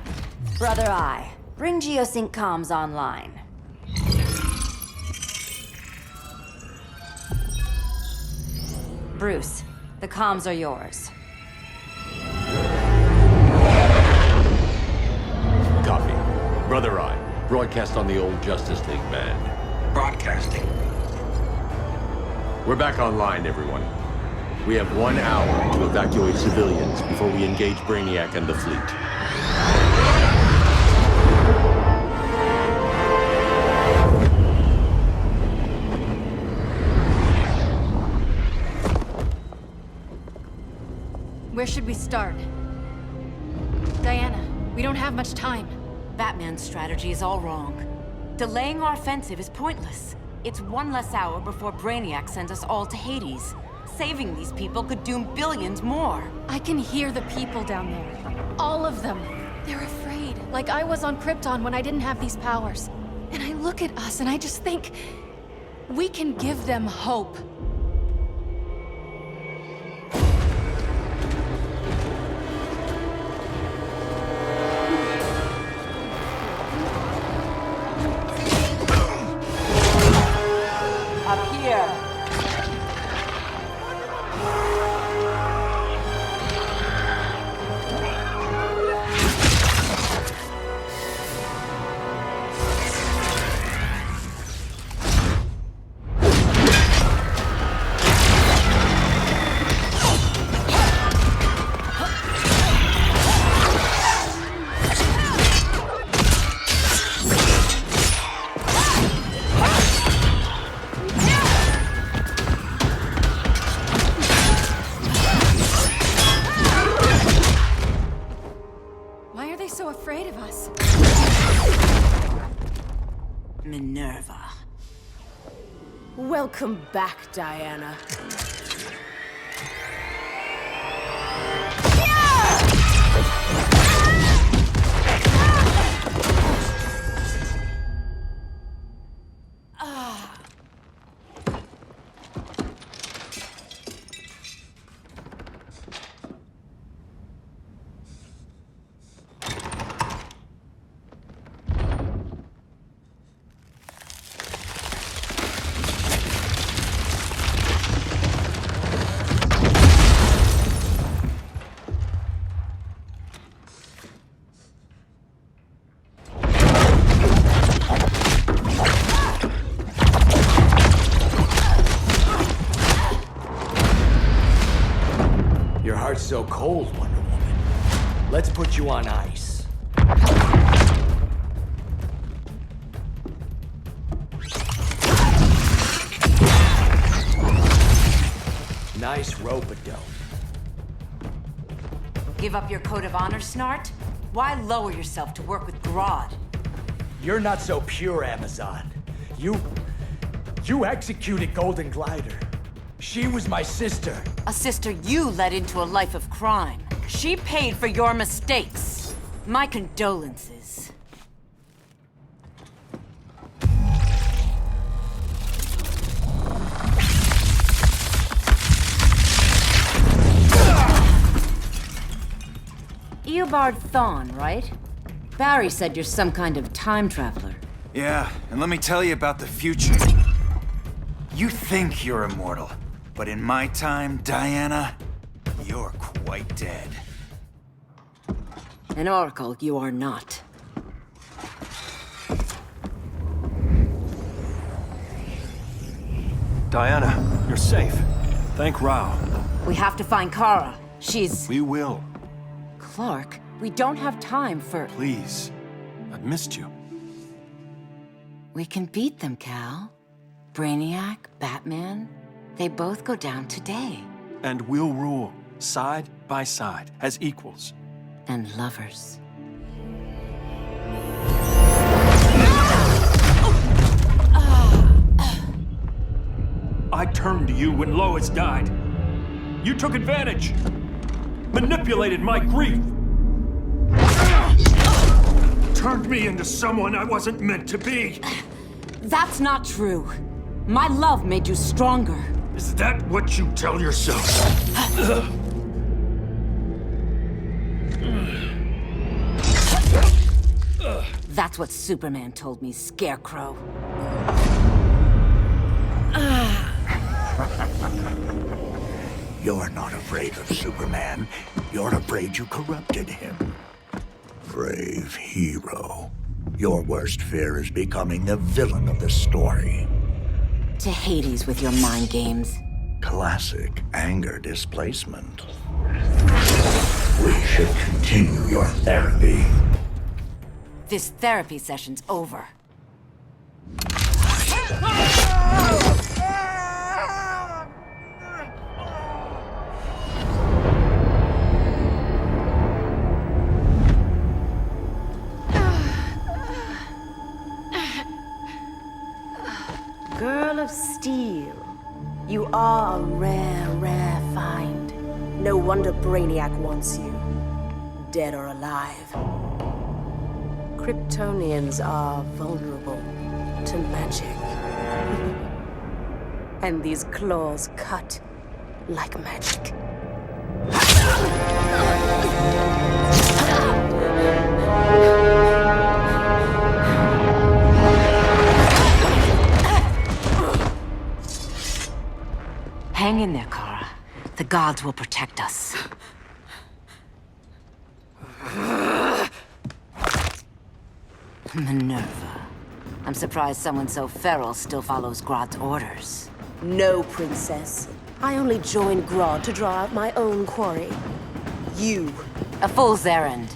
Brother Eye, bring Geosync comms online. Bruce, the comms are yours. Copy. Brother Eye, broadcast on the old Justice League band. Broadcasting. We're back online, everyone. We have 1 hour to evacuate civilians before we engage Brainiac and the fleet. Where should we start? Diana, we don't have much time. Batman's strategy is all wrong. Delaying our offensive is pointless. It's one less hour before Brainiac sends us all to Hades. Saving these people could doom billions more. I can hear the people down there. All of them. They're afraid, like I was on Krypton when I didn't have these powers. And I look at us and I just think, we can give them hope. Up here. Minerva. Welcome back, Diana. Your heart's so cold, Wonder Woman. Let's put you on ice. Nice rope-a-dope. Give up your code of honor, Snart? Why lower yourself to work with Grodd? You're not so pure, Amazon. You executed Golden Glider. She was my sister. A sister you led into a life of crime. She paid for your mistakes. My condolences. Eobard Thawne, right? Barry said you're some kind of time traveler. Yeah, and let me tell you about the future. You think you're immortal, but in my time, Diana, you're quite dead. An oracle you are not. Diana, you're safe. Thank Rao. We have to find Kara. She's... We will. Clark, we don't have time for... Please. I've missed you. We can beat them, Kal. Brainiac, Batman, they both go down today. And we'll rule, side by side, as equals. And lovers. I turned to you when Lois died. You took advantage. Manipulated my grief. Turned me into someone I wasn't meant to be. That's not true. My love made you stronger. Is that what you tell yourself? That's what Superman told me, Scarecrow. You're not afraid of Superman. You're afraid you corrupted him. Brave hero. Your worst fear is becoming the villain of the story. To Hades with your mind games. Classic anger displacement. We should continue your therapy. This therapy session's over. are a rare, rare find. No wonder Brainiac wants you, dead or alive. Kryptonians are vulnerable to magic. And these claws cut like magic. Hang in there, Kara. The gods will protect us. Minerva. I'm surprised someone so feral still follows Grodd's orders. No, princess. I only joined Grodd to draw out my own quarry. You. A fool's errand.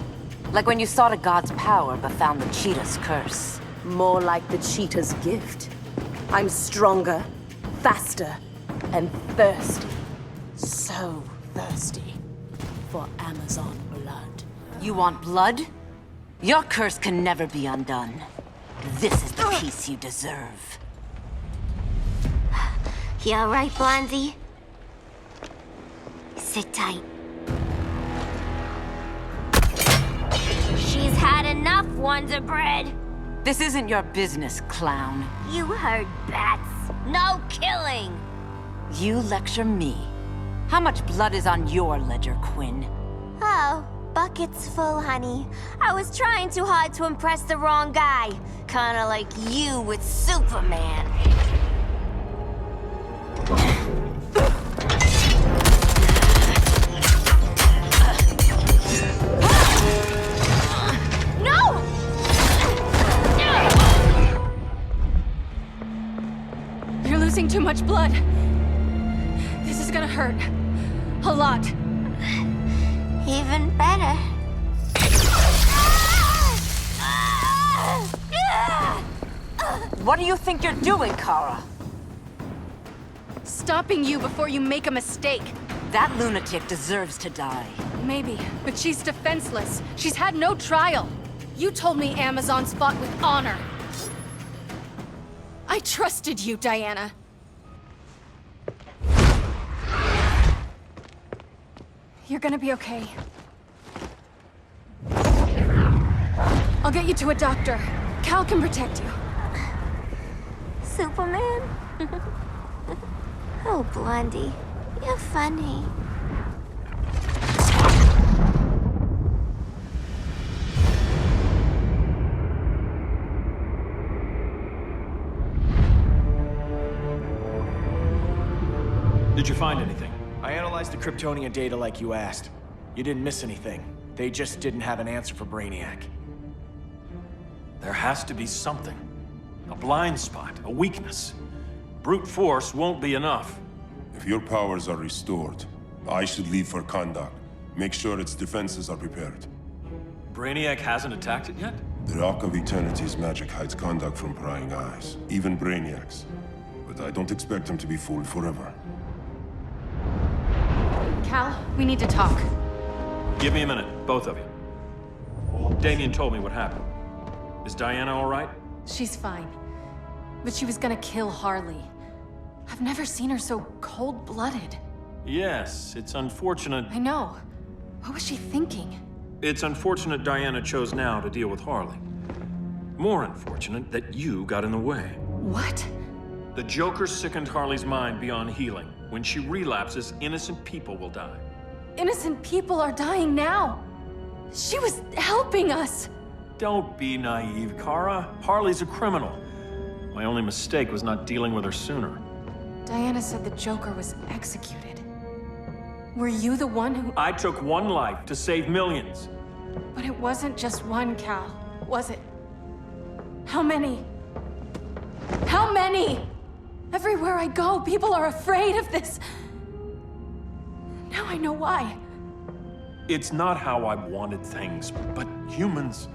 Like when you sought a god's power but found the cheetah's curse. More like the cheetah's gift. I'm stronger, faster, and thirsty. So thirsty for Amazon blood. You want blood? Your curse can never be undone. This is the peace you deserve. You all right, Blondie? Sit tight. She's had enough, Wonder Bread. This isn't your business, clown. You heard bats. No killing. You lecture me. How much blood is on your ledger, Quinn? Oh, bucket's full, honey. I was trying too hard to impress the wrong guy. Kinda like you with Superman. No! You're losing too much blood. This is gonna hurt. A lot. Even better. What do you think you're doing, Kara? Stopping you before you make a mistake. That lunatic deserves to die. Maybe, but she's defenseless. She's had no trial. You told me Amazon's fought with honor. I trusted you, Diana. You're gonna be okay. I'll get you to a doctor. Kal can protect you. Superman? Oh, Blondie, you're funny. Did you find anything? I analyzed the Kryptonian data like you asked. You didn't miss anything. They just didn't have an answer for Brainiac. There has to be something. A blind spot, a weakness. Brute force won't be enough. If your powers are restored, I should leave for Kahndaq. Make sure its defenses are prepared. Brainiac hasn't attacked it yet? The Rock of Eternity's magic hides Kahndaq from prying eyes, even Brainiac's. But I don't expect him to be fooled forever. Kal, we need to talk. Give me a minute, both of you. Damien told me what happened. Is Diana all right? She's fine. But she was gonna kill Harley. I've never seen her so cold-blooded. Yes, it's unfortunate. I know. What was she thinking? It's unfortunate Diana chose now to deal with Harley. More unfortunate that you got in the way. What? The Joker sickened Harley's mind beyond healing. When she relapses, innocent people will die. Innocent people are dying now. She was helping us. Don't be naive, Kara. Harley's a criminal. My only mistake was not dealing with her sooner. Diana said the Joker was executed. Were you the one who... I took one life to save millions. But it wasn't just one, Kal, was it? How many? How many? Everywhere I go, people are afraid of this. Now I know why. It's not how I wanted things, but humans...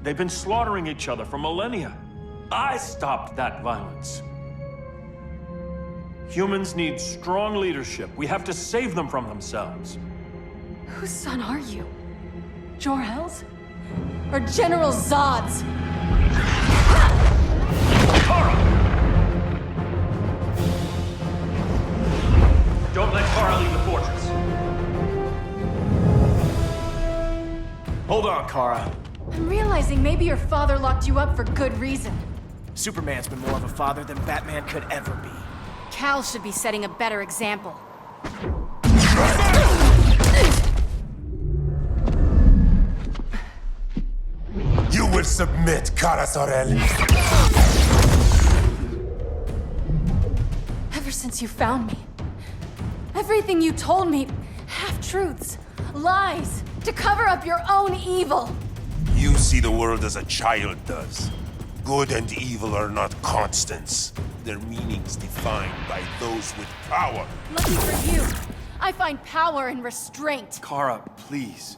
They've been slaughtering each other for millennia. I stopped that violence. Humans need strong leadership. We have to save them from themselves. Whose son are you? Jor-El's? Or General Zod's? Kara leave the fortress. Hold on, Kara. I'm realizing maybe your father locked you up for good reason. Superman's been more of a father than Batman could ever be. Kal should be setting a better example. You will submit, Kara Zor-El. Ever since you found me, everything you told me, half-truths, lies, to cover up your own evil. You see the world as a child does. Good and evil are not constants. Their meanings defined by those with power. Lucky for you, I find power in restraint. Kara, please.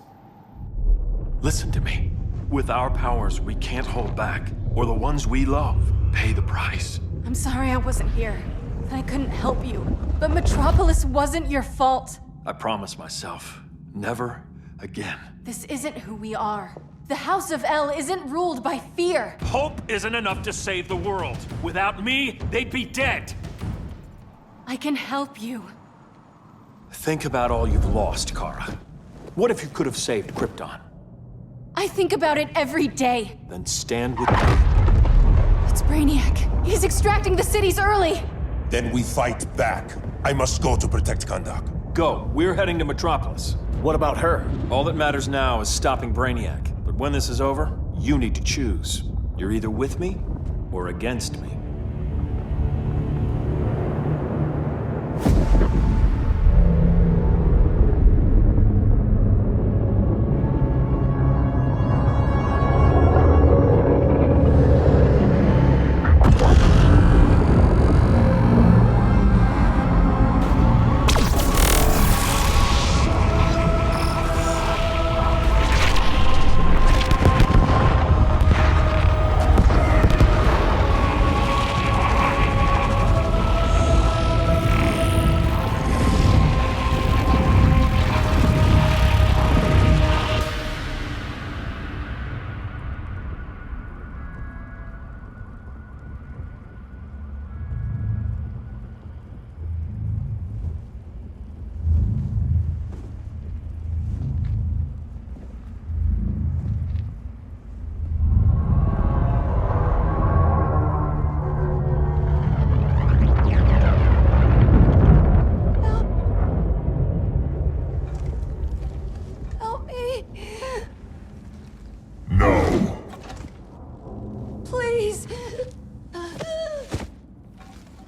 Listen to me. With our powers, we can't hold back, or the ones we love pay the price. I'm sorry I wasn't here, and I couldn't help you. But Metropolis wasn't your fault. I promise myself, never again. This isn't who we are. The House of El isn't ruled by fear. Hope isn't enough to save the world. Without me, they'd be dead. I can help you. Think about all you've lost, Kara. What if you could have saved Krypton? I think about it every day. Then stand with me. It's Brainiac. He's extracting the cities early. Then we fight back. I must go to protect Kahndaq. Go. We're heading to Metropolis. What about her? All that matters now is stopping Brainiac. But when this is over, you need to choose. You're either with me or against me.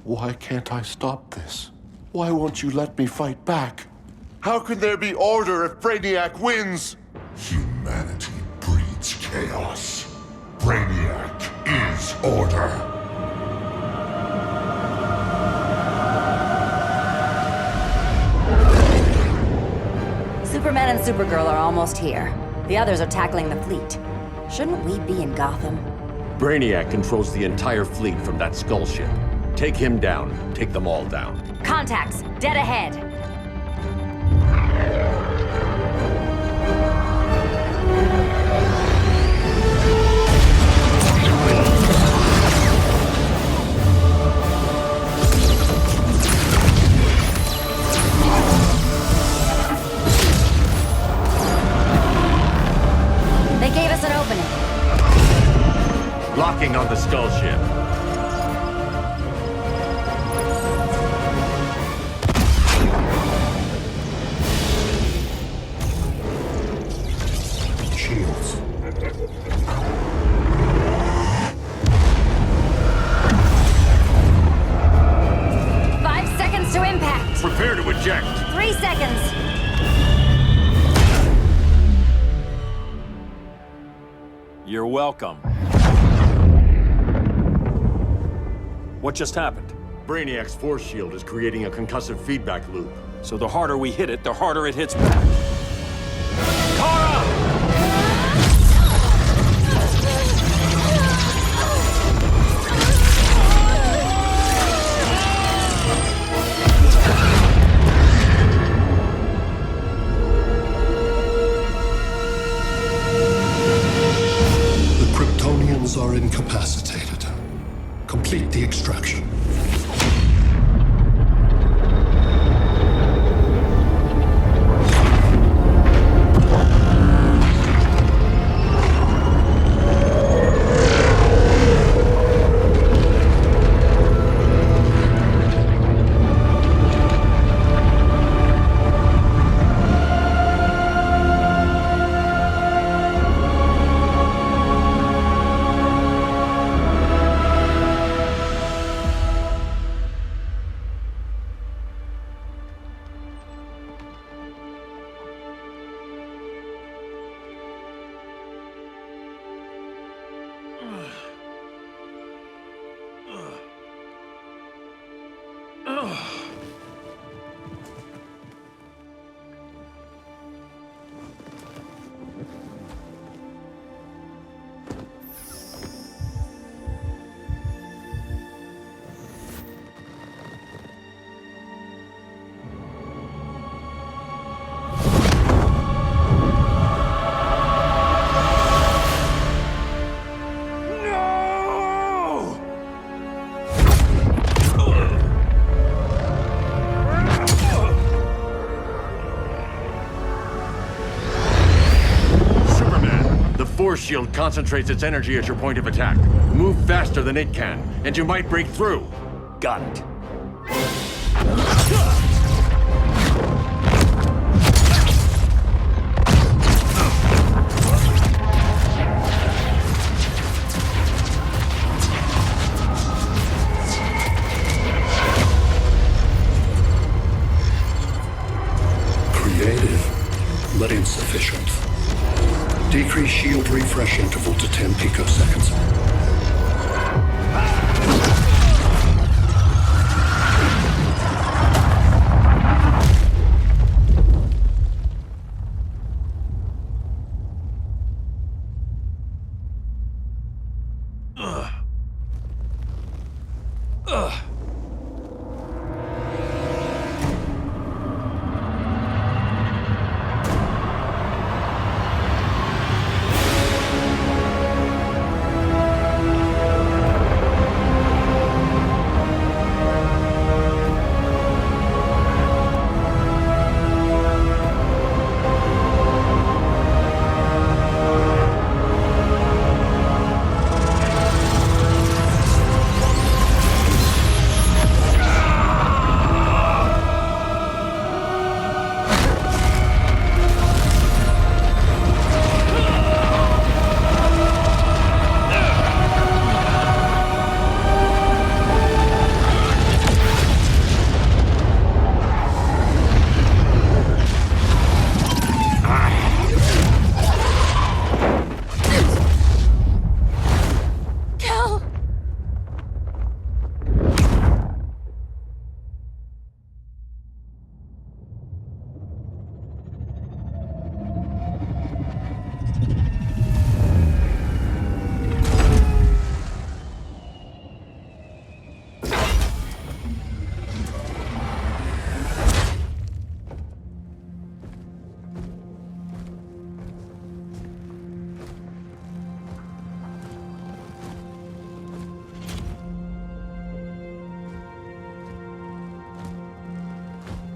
Why can't I stop this? Why won't you let me fight back? How can there be order if Brainiac wins? Humanity breeds chaos. Brainiac is order. Superman and Supergirl are almost here. The others are tackling the fleet. Shouldn't we be in Gotham? Brainiac controls the entire fleet from that skull ship. Take him down. Take them all down. Contacts, dead ahead. They gave us an opening. Locking on the skull ship. Shields. 5 seconds to impact. Prepare to eject. 3 seconds. You're welcome. What just happened? Brainiac's force shield is creating a concussive feedback loop. So the harder we hit it, the harder it hits back. Kara! The Kryptonians are incapacitated. Complete the extraction. Your shield concentrates its energy at your point of attack. Move faster than it can, and you might break through. Got it. Creative, but insufficient. Decrease shield refresh interval to 10 picoseconds.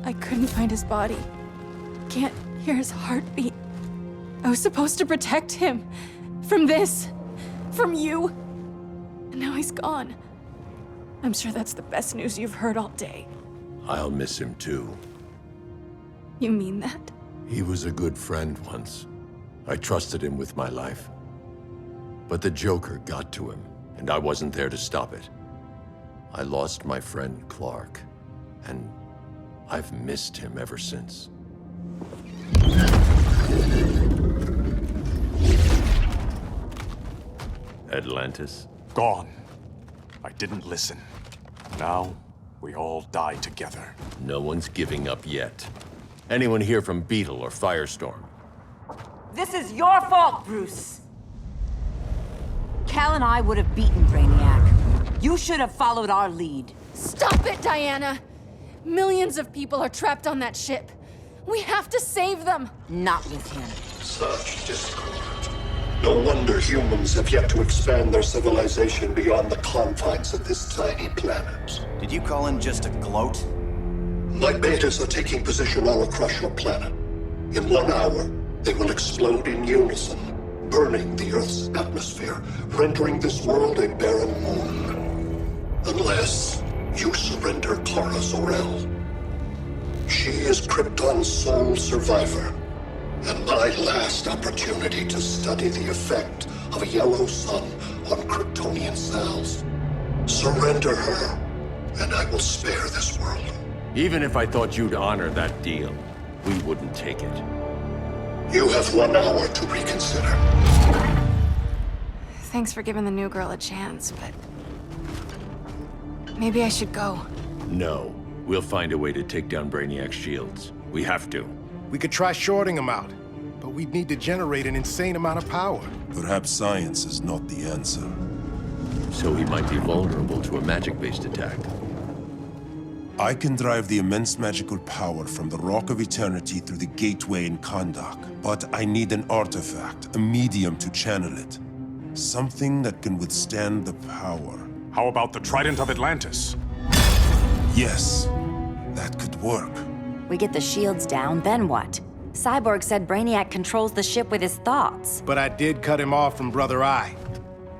I couldn't find his body. Can't hear his heartbeat. I was supposed to protect him. From this. From you. And now he's gone. I'm sure that's the best news you've heard all day. I'll miss him too. You mean that? He was a good friend once. I trusted him with my life. But the Joker got to him, and I wasn't there to stop it. I lost my friend Clark, and I've missed him ever since. Atlantis? Gone. I didn't listen. Now, we all die together. No one's giving up yet. Anyone here from Beetle or Firestorm? This is your fault, Bruce. Kal and I would have beaten Brainiac. You should have followed our lead. Stop it, Diana! Millions of people are trapped on that ship. We have to save them! Not with him. Such discord. No wonder humans have yet to expand their civilization beyond the confines of this tiny planet. Did you call in just a gloat? My betas are taking position all across your planet. In 1 hour, they will explode in unison, burning the Earth's atmosphere, rendering this world a barren moon. Unless you surrender Kara Zor-El. She is Krypton's sole survivor, and my last opportunity to study the effect of a yellow sun on Kryptonian cells. Surrender her, and I will spare this world. Even if I thought you'd honor that deal, we wouldn't take it. You have 1 hour to reconsider. Thanks for giving the new girl a chance, but... maybe I should go. No. We'll find a way to take down Brainiac's shields. We have to. We could try shorting him out, but we'd need to generate an insane amount of power. Perhaps science is not the answer. So he might be vulnerable to a magic-based attack. I can drive the immense magical power from the Rock of Eternity through the gateway in Kondak, but I need an artifact, a medium to channel it. Something that can withstand the power. How about the Trident of Atlantis? Yes, that could work. We get the shields down, then what? Cyborg said Brainiac controls the ship with his thoughts. But I did cut him off from Brother Eye.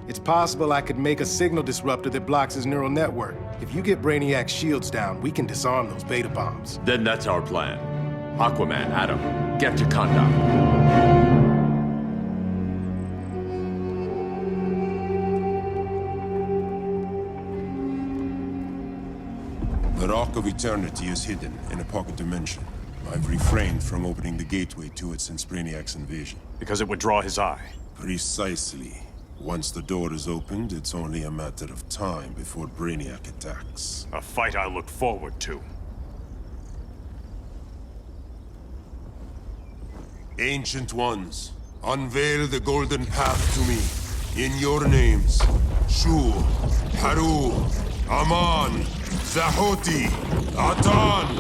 It's possible I could make a signal disruptor that blocks his neural network. If you get Brainiac's shields down, we can disarm those beta bombs. Then that's our plan. Aquaman, Adam, get to Kahndaq. The Rock of Eternity is hidden in a pocket dimension. I've refrained from opening the gateway to it since Brainiac's invasion. Because it would draw his eye. Precisely. Once the door is opened, it's only a matter of time before Brainiac attacks. A fight I look forward to. Ancient Ones, unveil the golden path to me. In your names, Shu, Haru, Aman, Zahoti, Atan,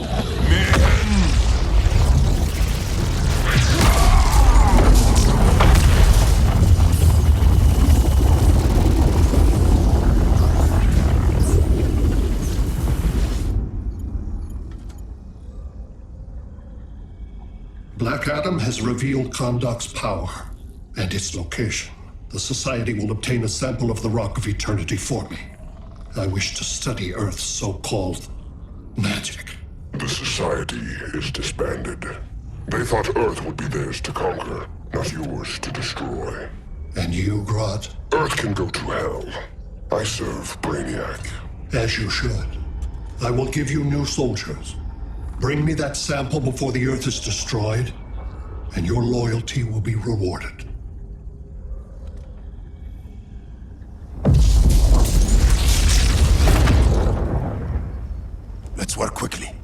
Mehen. Black Adam has revealed Kahndaq's power and its location. The Society will obtain a sample of the Rock of Eternity for me. I wish to study Earth's so-called magic. The Society is disbanded. They thought Earth would be theirs to conquer, not yours to destroy. And you, Grodd? Earth can go to hell. I serve Brainiac. As you should. I will give you new soldiers. Bring me that sample before the Earth is destroyed, and your loyalty will be rewarded. Let's work quickly.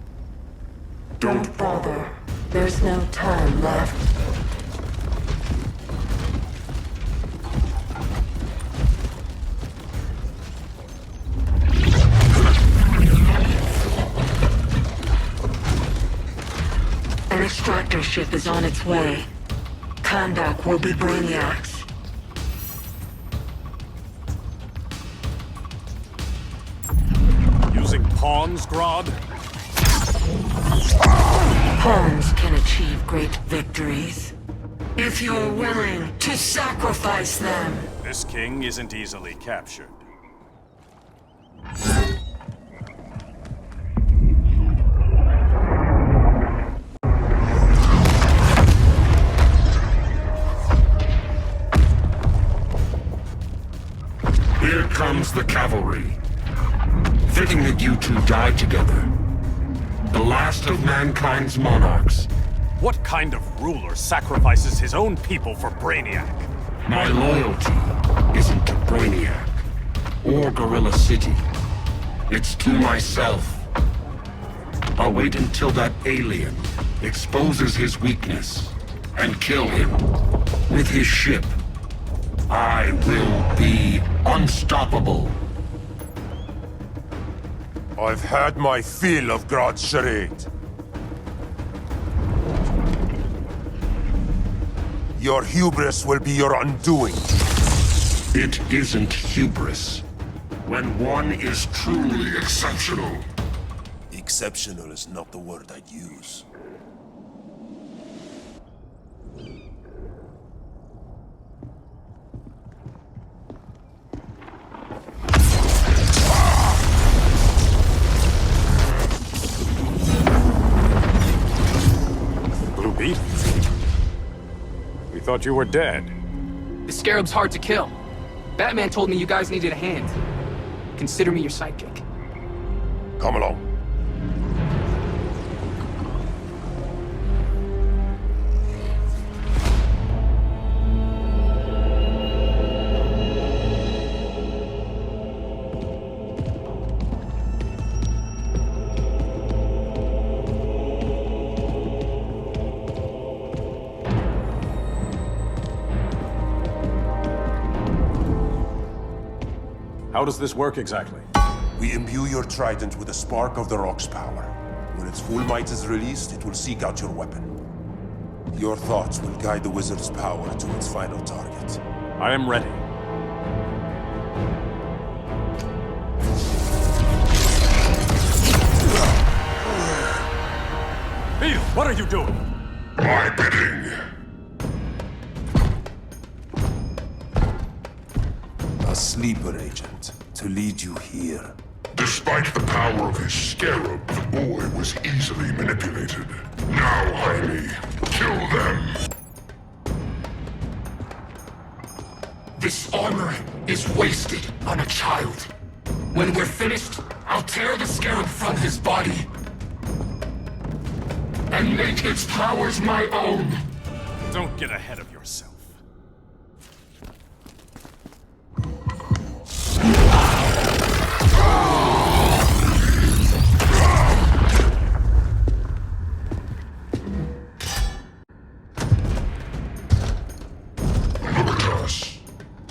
Don't bother. There's no time left. An extractor ship is on its way. Kahndaq will be Brainiac's. Using pawns, Grodd? Pawns can achieve great victories, if you're willing to sacrifice them. This king isn't easily captured. Here comes the cavalry. Fitting that you two died together. The last of mankind's monarchs. What kind of ruler sacrifices his own people for Brainiac? My loyalty isn't to Brainiac or Gorilla City. It's to myself. I'll wait until that alien exposes his weakness and kill him with his ship. I will be unstoppable. I've had my fill of Grodd's charade. Your hubris will be your undoing. It isn't hubris. When one is truly exceptional. Exceptional is not the word I'd use. Blue Beetle? We thought you were dead. The Scarab's hard to kill. Batman told me you guys needed a hand. Consider me your sidekick. Come along. How does this work exactly? We imbue your trident with a spark of the Rock's power. When its full might is released, it will seek out your weapon. Your thoughts will guide the wizard's power to its final target. I am ready. Beetle, what are you doing? My bidding. A sleeper agent to lead you here. Despite the power of his scarab, the boy was easily manipulated. Now, Jaime, kill them. This armor is wasted on a child. When we're finished, I'll tear the scarab from his body and make its powers my own. Don't get ahead of yourself. Look at us.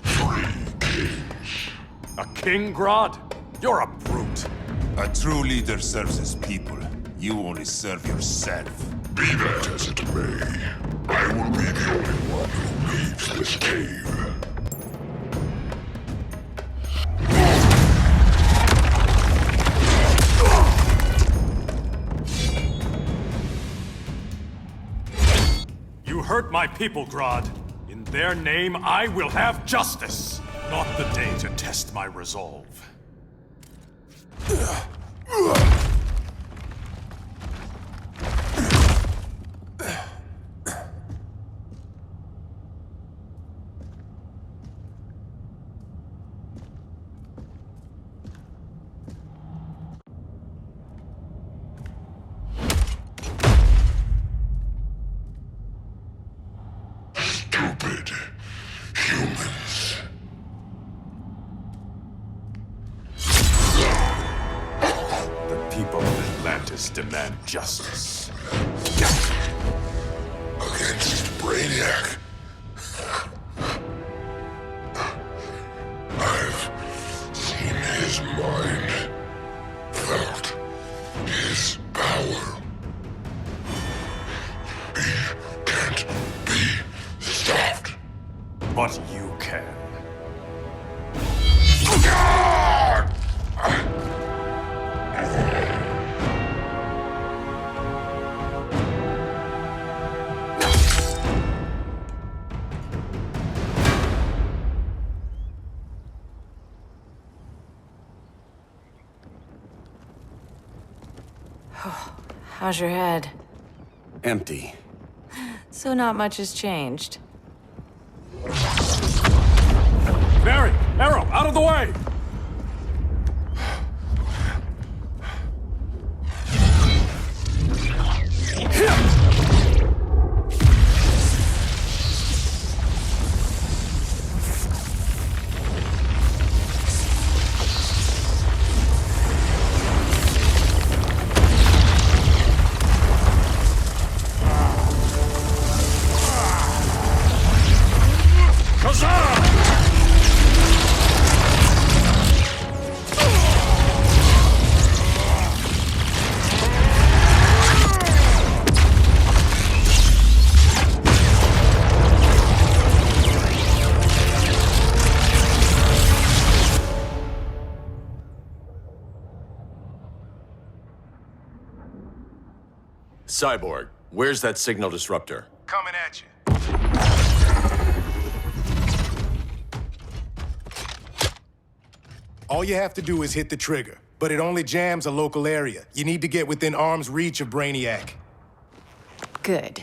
3 kings. A king, Grodd? You're a brute. A true leader serves his people. You only serve yourself. Be that as it may, I will be the only one who leaves this cave. You hurt my people, Grodd. In their name, I will have justice. Not the day to test my resolve. Stupid humans. The people of Atlantis demand justice. Against Brainiac. I've seen his mind, felt his power. He can't be stopped. But you can. How's your head? Empty. So not much has changed. Mary! Arrow! Out of the way! Cyborg, where's that signal disruptor? Coming at you. All you have to do is hit the trigger, but it only jams a local area. You need to get within arm's reach of Brainiac. Good.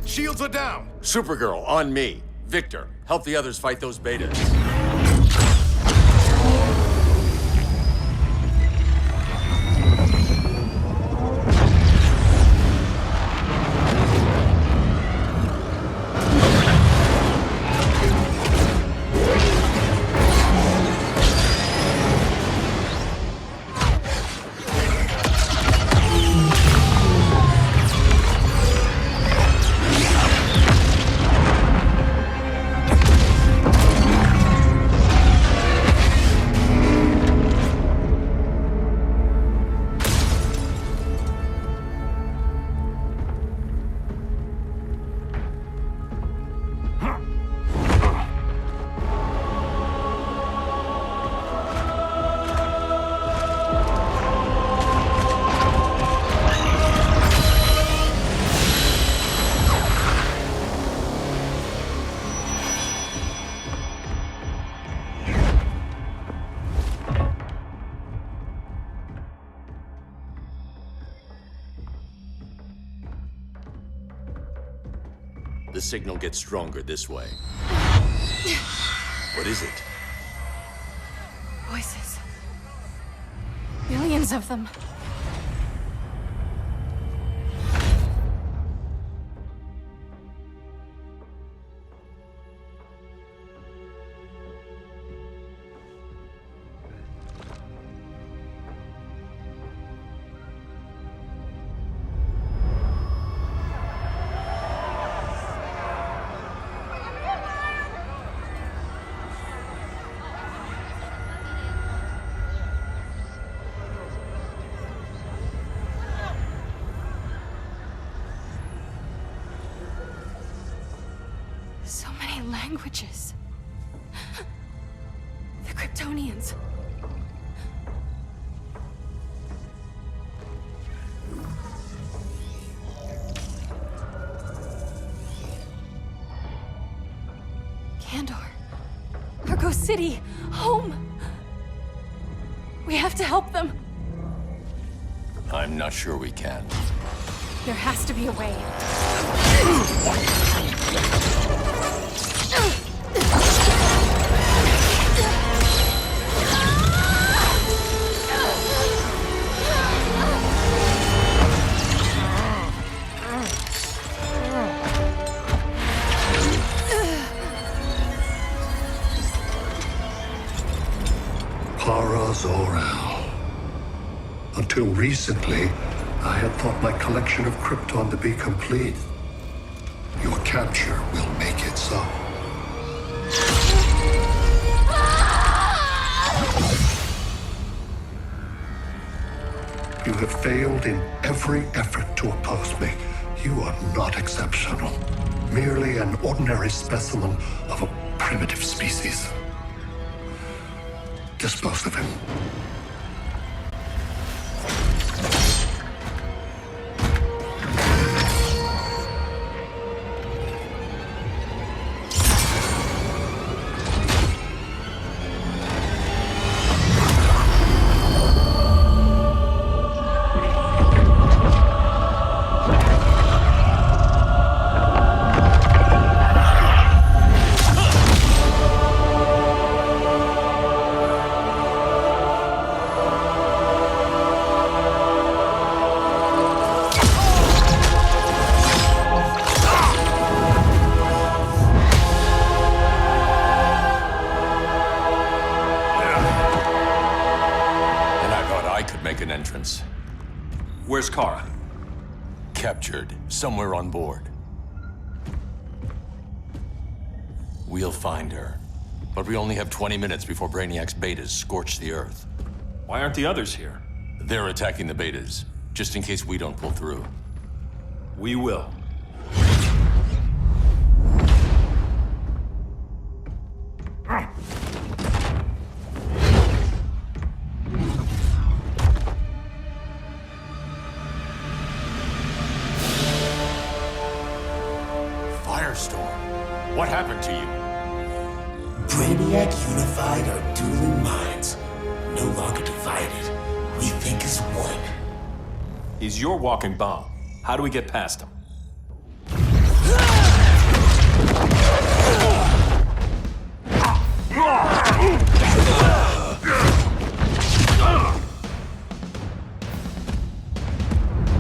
Shields are down. Supergirl, on me. Victor, help the others fight those betas. The signal gets stronger this way. What is it? Voices. Millions of them. So many languages. The Kryptonians. Kandor. Argo City. Home. We have to help them. I'm not sure we can. There has to be a way. Kara Zor-El. Until recently, I had thought my collection of Krypton to be complete. Your capture will make it so. You have failed in every effort to oppose me. You are not exceptional. Merely an ordinary specimen of a primitive species. Dispose of him. Where's Kara? Captured, somewhere on board. We'll find her. But we only have 20 minutes before Brainiac's betas scorch the Earth. Why aren't the others here? They're attacking the betas, just in case we don't pull through. We will. What happened to you? Brainiac unified our dueling minds. No longer divided. We think as one. He's your walking bomb. How do we get past him?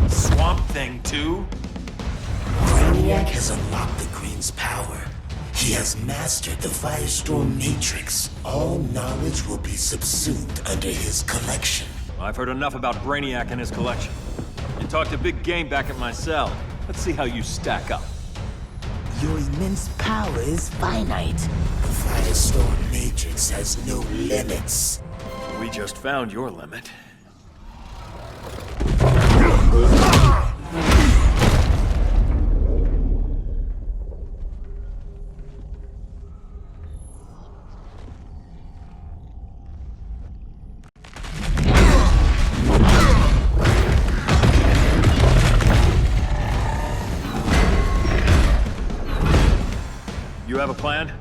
Swamp Thing 2? Brainiac has unlocked the Green's power. He has mastered the Firestorm Matrix. All knowledge will be subsumed under his collection. I've heard enough about Brainiac and his collection. You talked a big game back at my cell. Let's see how you stack up. Your immense power is finite. The Firestorm Matrix has no limits. We just found your limit. You have a plan?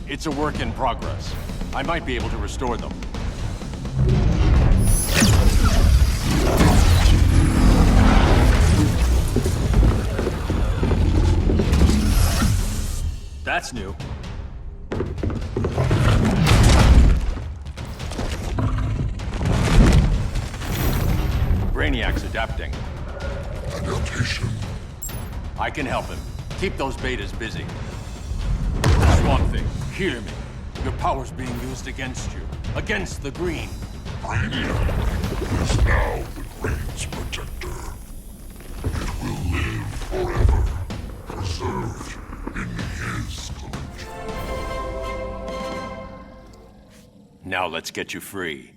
It's a work in progress. I might be able to restore them. That's new. Brainiac's adapting. Adaptation? I can help him. Keep those betas busy. Swamp Thing, hear me. Your power's being used against you. Against the Green. Brainiac is now the Green's protector. It will live forever, preserved in his collection. Now let's get you free.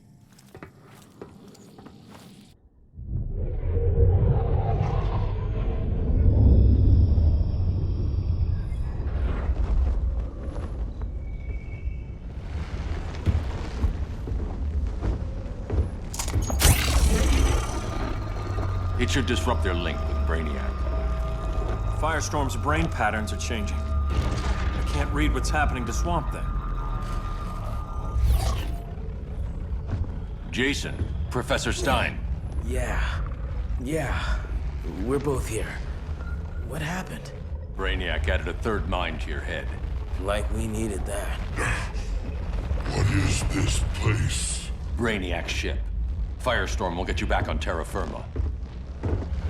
It should disrupt their link with Brainiac. Firestorm's brain patterns are changing. I can't read what's happening to Swamp Thing. Jason, Professor Stein. Yeah. We're both here. What happened? Brainiac added a third mind to your head. Like we needed that. What is this place? Brainiac's ship. Firestorm will get you back on terra firma.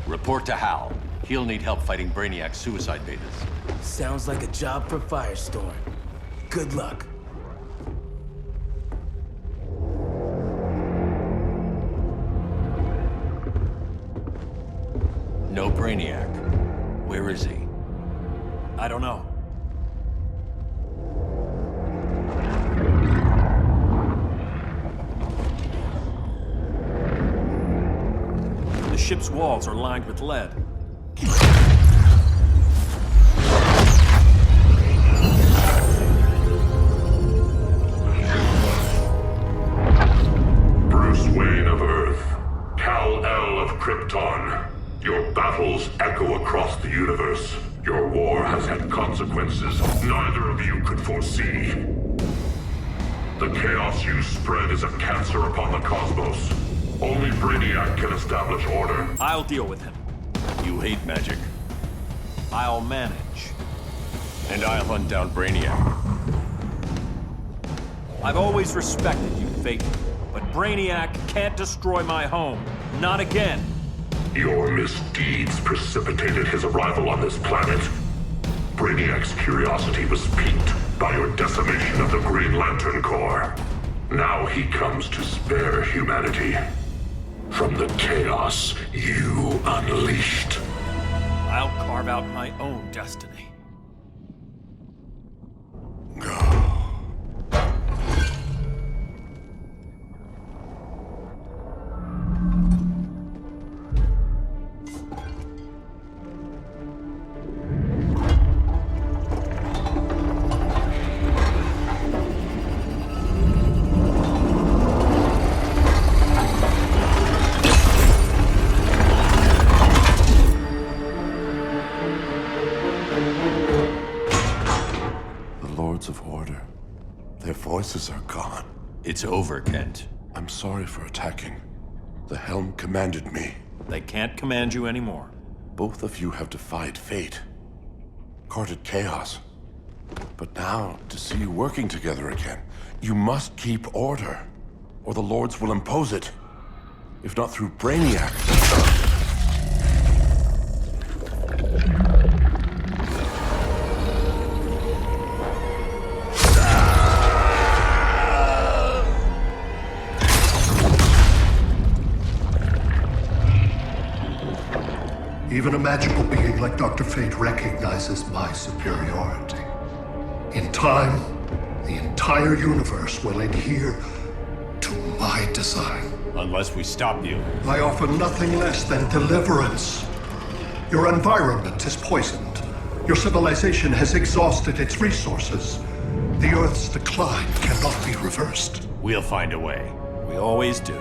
Report to Hal. He'll need help fighting Brainiac's suicide betas. Sounds like a job for Firestorm. Good luck. No Brainiac. Where is he? I don't know. The ship's walls are lined with lead. Bruce Wayne of Earth, Kal-El of Krypton. Your battles echo across the universe. Your war has had consequences neither of you could foresee. The chaos you spread is a cancer upon the cosmos. Only Brainiac can establish order. I'll deal with him. You hate magic. I'll manage. And I'll hunt down Brainiac. I've always respected you, Victor, but Brainiac can't destroy my home. Not again. Your misdeeds precipitated his arrival on this planet. Brainiac's curiosity was piqued by your decimation of the Green Lantern Corps. Now he comes to spare humanity from the chaos you unleashed. I'll carve out my own destiny. Voices are gone. It's over, Kent. I'm sorry for attacking. The Helm commanded me. They can't command you anymore. Both of you have defied fate, courted chaos. But now, to see you working together again, you must keep order, or the Lords will impose it. If not through Brainiac. Even a magical being like Dr. Fate recognizes my superiority. In time, the entire universe will adhere to my design. Unless we stop you. I offer nothing less than deliverance. Your environment is poisoned. Your civilization has exhausted its resources. The Earth's decline cannot be reversed. We'll find a way. We always do.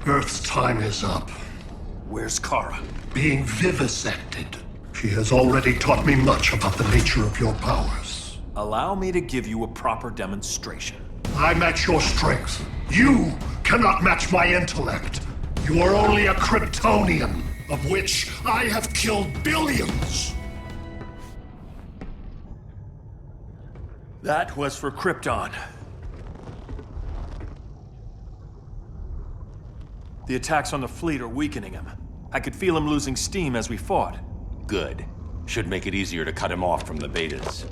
Earth's time is up. Where's Kara? Being vivisected. She has already taught me much about the nature of your powers. Allow me to give you a proper demonstration. I match your strength. You cannot match my intellect. You are only a Kryptonian, of which I have killed billions. That was for Krypton. The attacks on the fleet are weakening him. I could feel him losing steam as we fought. Good. Should make it easier to cut him off from the betas.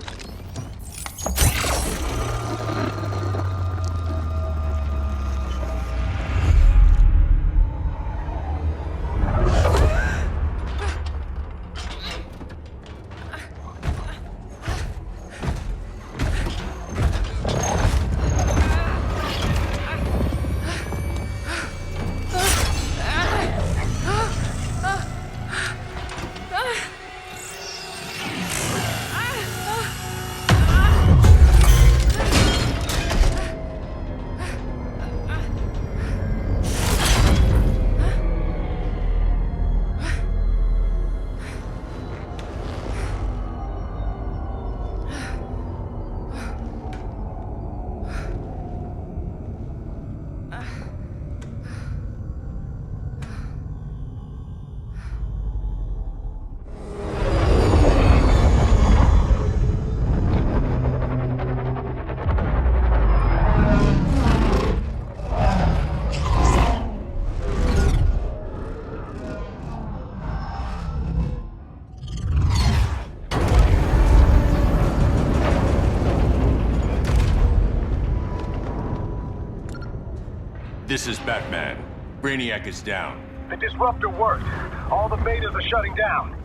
This is Batman. Brainiac is down. The disruptor worked. All the betas are shutting down.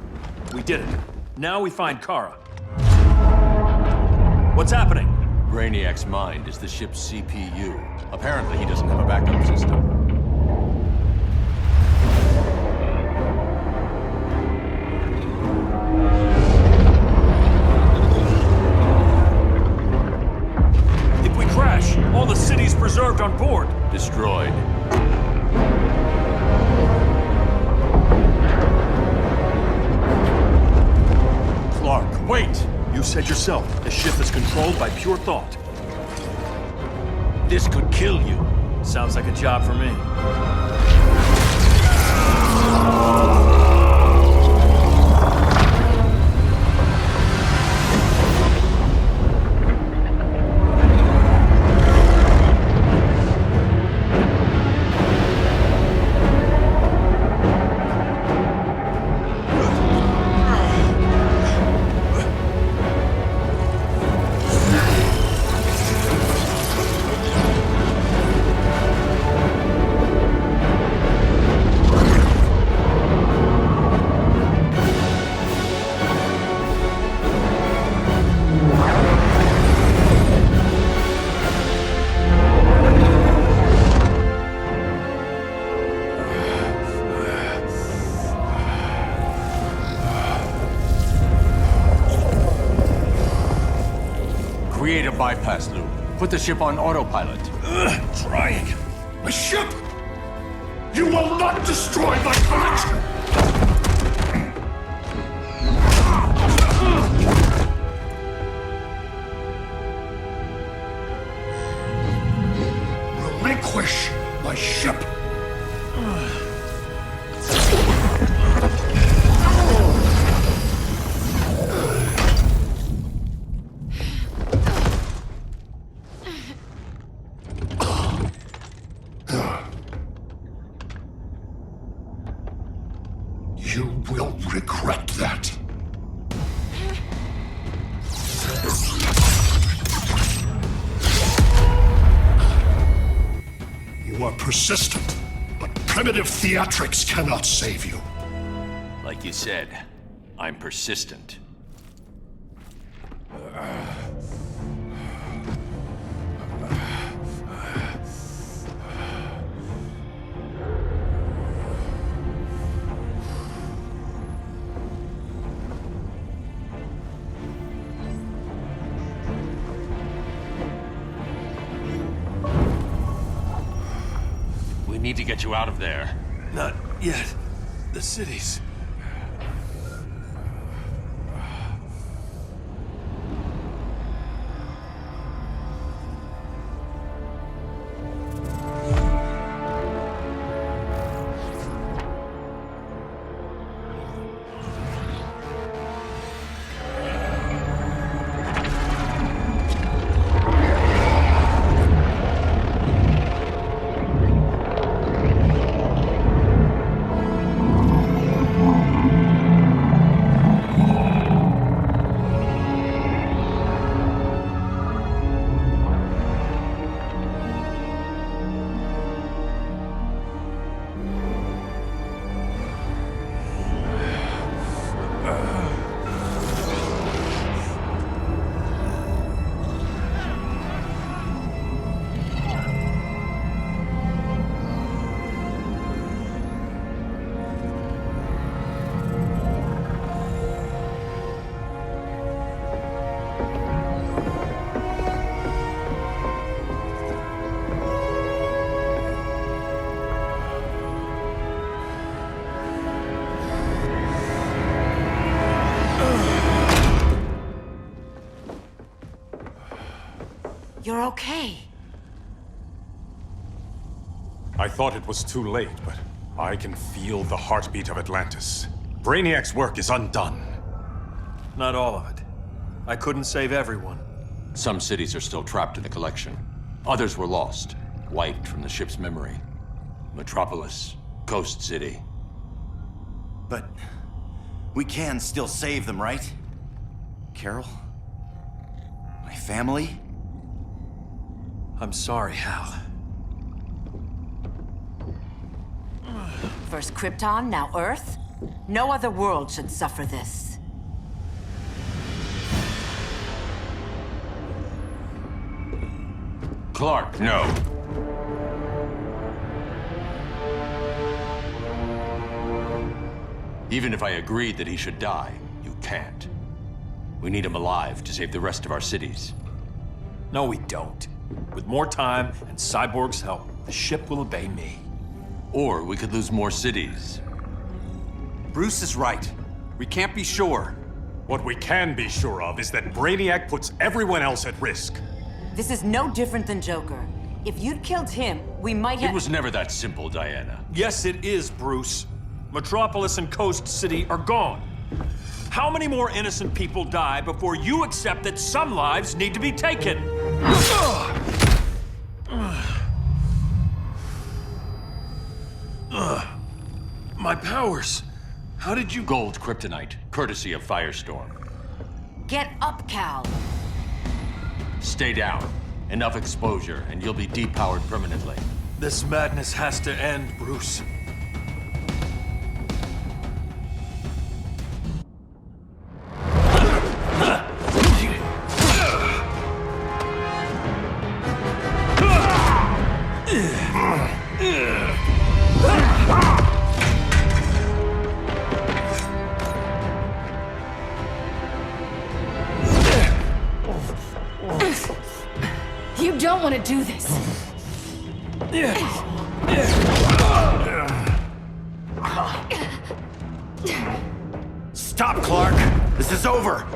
We did it. Now we find Kara. What's happening? Brainiac's mind is the ship's CPU. Apparently he doesn't have a backup system. If we crash, all the city's preserved on board. Destroyed. Clark, wait! You said yourself, the ship is controlled by pure thought. This could kill you. Sounds like a job for me. Create a bypass loop. Put the ship on autopilot. Trying. A ship! You will not destroy my collection! Relinquish my ship! You will regret that. You are persistent, but primitive theatrics cannot save you. Like you said, I'm persistent. need to get you out of there. Not yet. The cities. You're okay. I thought it was too late, but I can feel the heartbeat of Atlantis. Brainiac's work is undone. Not all of it. I couldn't save everyone. Some cities are still trapped in the collection. Others were lost, wiped from the ship's memory. Metropolis, Coast City. But we can still save them, right? Carol? My family? I'm sorry, Hal. First Krypton, now Earth? No other world should suffer this. Clark, no. Even if I agreed that he should die, you can't. We need him alive to save the rest of our cities. No, we don't. With more time and Cyborg's help, the ship will obey me. Or we could lose more cities. Bruce is right. We can't be sure. What we can be sure of is that Brainiac puts everyone else at risk. This is no different than Joker. If you'd killed him, we might have— It was never that simple, Diana. Yes, it is, Bruce. Metropolis and Coast City are gone. How many more innocent people die before you accept that some lives need to be taken? My powers. How did you— Gold kryptonite, courtesy of Firestorm. Get up, Kal. Stay down. Enough exposure, and you'll be depowered permanently. This madness has to end, Bruce. You don't want to do this. Stop, Clark! This is over!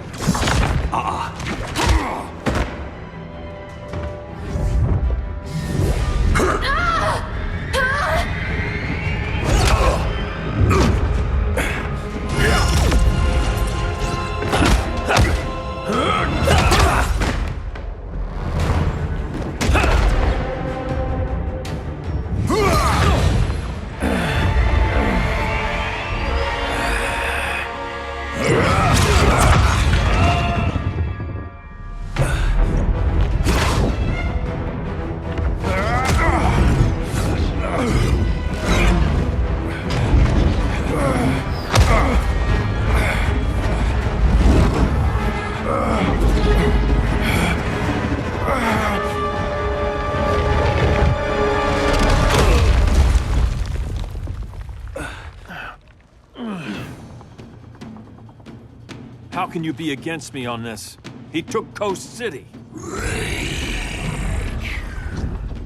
How can you be against me on this? He took Coast City.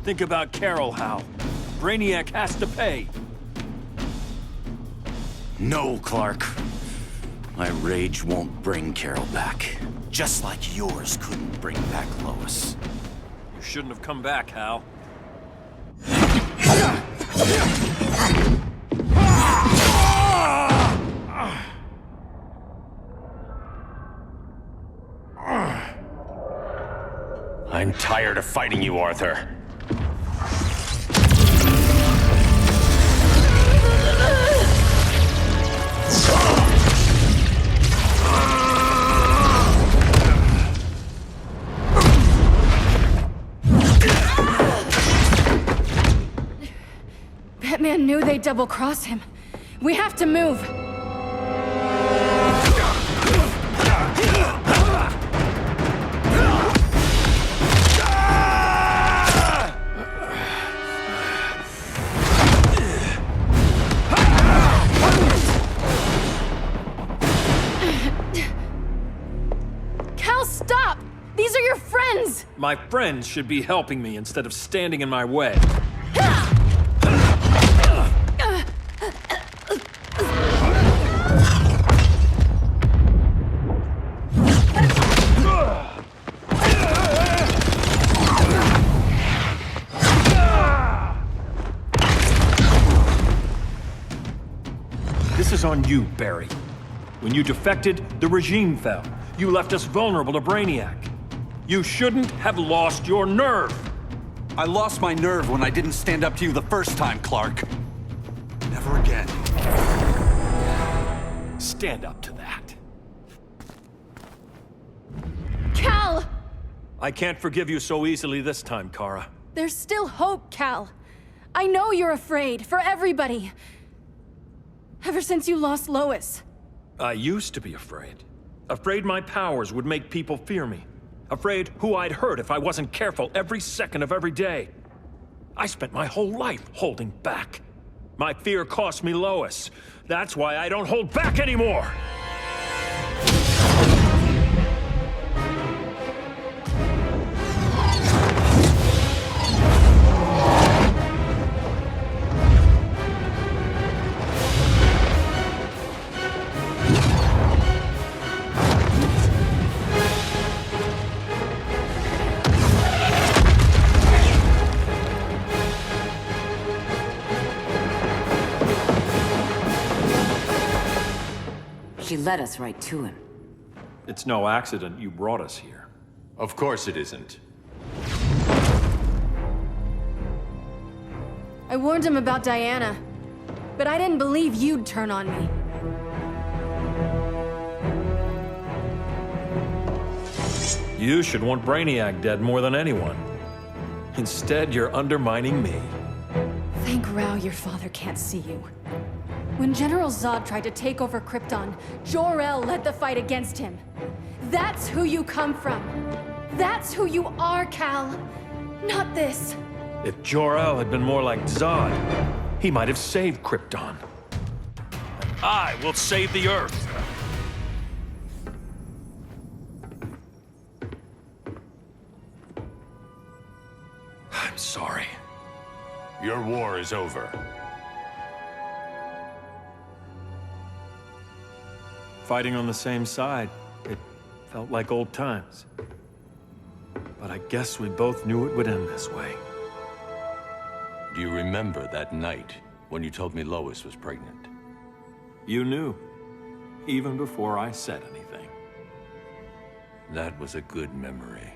Think about Carol, Hal. Brainiac has to pay. No, Clark. My rage won't bring Carol back. Just like yours couldn't bring back Lois. You shouldn't have come back, Hal. I'm tired of fighting you, Arthur. Batman knew they'd double-cross him. We have to move. Cal, stop! These are your friends! My friends should be helping me instead of standing in my way. This is on you, Barry. When you defected, the regime fell. You left us vulnerable to Brainiac. You shouldn't have lost your nerve. I lost my nerve when I didn't stand up to you the first time, Clark. Never again. Stand up to that. Cal! I can't forgive you so easily this time, Kara. There's still hope, Cal. I know you're afraid, for everybody. Ever since you lost Lois. I used to be afraid. Afraid my powers would make people fear me. Afraid who I'd hurt if I wasn't careful every second of every day. I spent my whole life holding back. My fear cost me Lois. That's why I don't hold back anymore! She led us right to him. It's no accident you brought us here. Of course it isn't. I warned him about Diana, but I didn't believe you'd turn on me. You should want Brainiac dead more than anyone. Instead, you're undermining me. Thank Rao your father can't see you. When General Zod tried to take over Krypton, Jor-El led the fight against him. That's who you come from. That's who you are, Cal. Not this. If Jor-El had been more like Zod, he might have saved Krypton. And I will save the Earth. I'm sorry. Your war is over. Fighting on the same side, it felt like old times. But I guess we both knew it would end this way. Do you remember that night when you told me Lois was pregnant? You knew, even before I said anything. That was a good memory.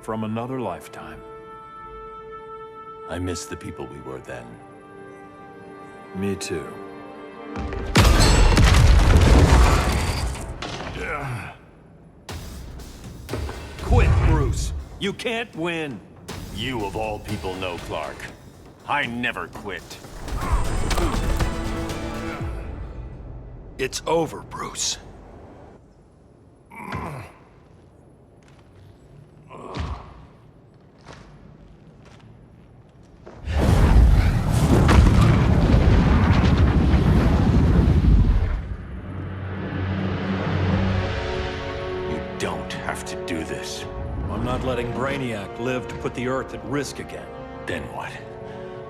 From another lifetime. I miss the people we were then. Me too. Quit, Bruce. You can't win. You of all people know, Clark. I never quit. It's over, Bruce. Don't have to do this. I'm not letting Brainiac live to put the Earth at risk again. Then what?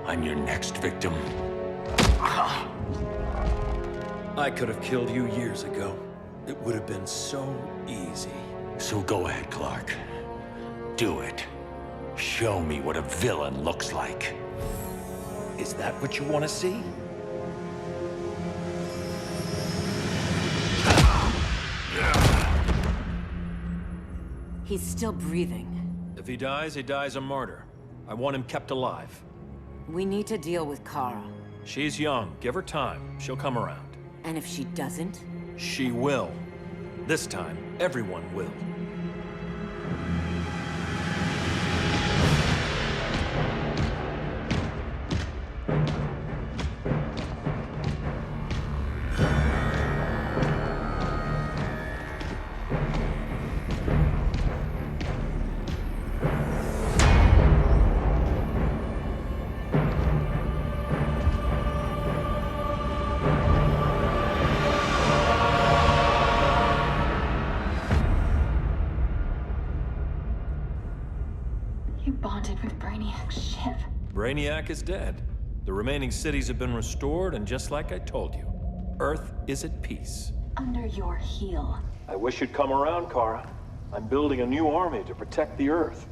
I'm your next victim? I could have killed you years ago. It would have been so easy. So go ahead, Clark. Do it. Show me what a villain looks like. Is that what you want to see? He's still breathing. If he dies a martyr. I want him kept alive. We need to deal with Kara. She's young. Give her time. She'll come around. And if she doesn't? She will. This time, everyone will. You bonded with Brainiac's ship. Brainiac is dead. The remaining cities have been restored, and just like I told you, Earth is at peace. Under your heel. I wish you'd come around, Kara. I'm building a new army to protect the Earth.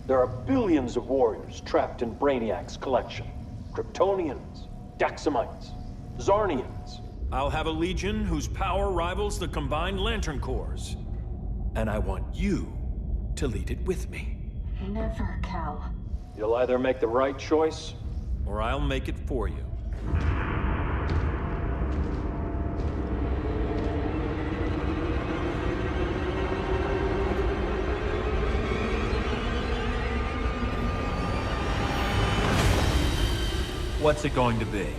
There are billions of warriors trapped in Brainiac's collection. Kryptonians, Daxamites, Zarnians. I'll have a legion whose power rivals the combined Lantern Corps. And I want you to lead it with me. Never, Kal. You'll either make the right choice, or I'll make it for you. What's it going to be?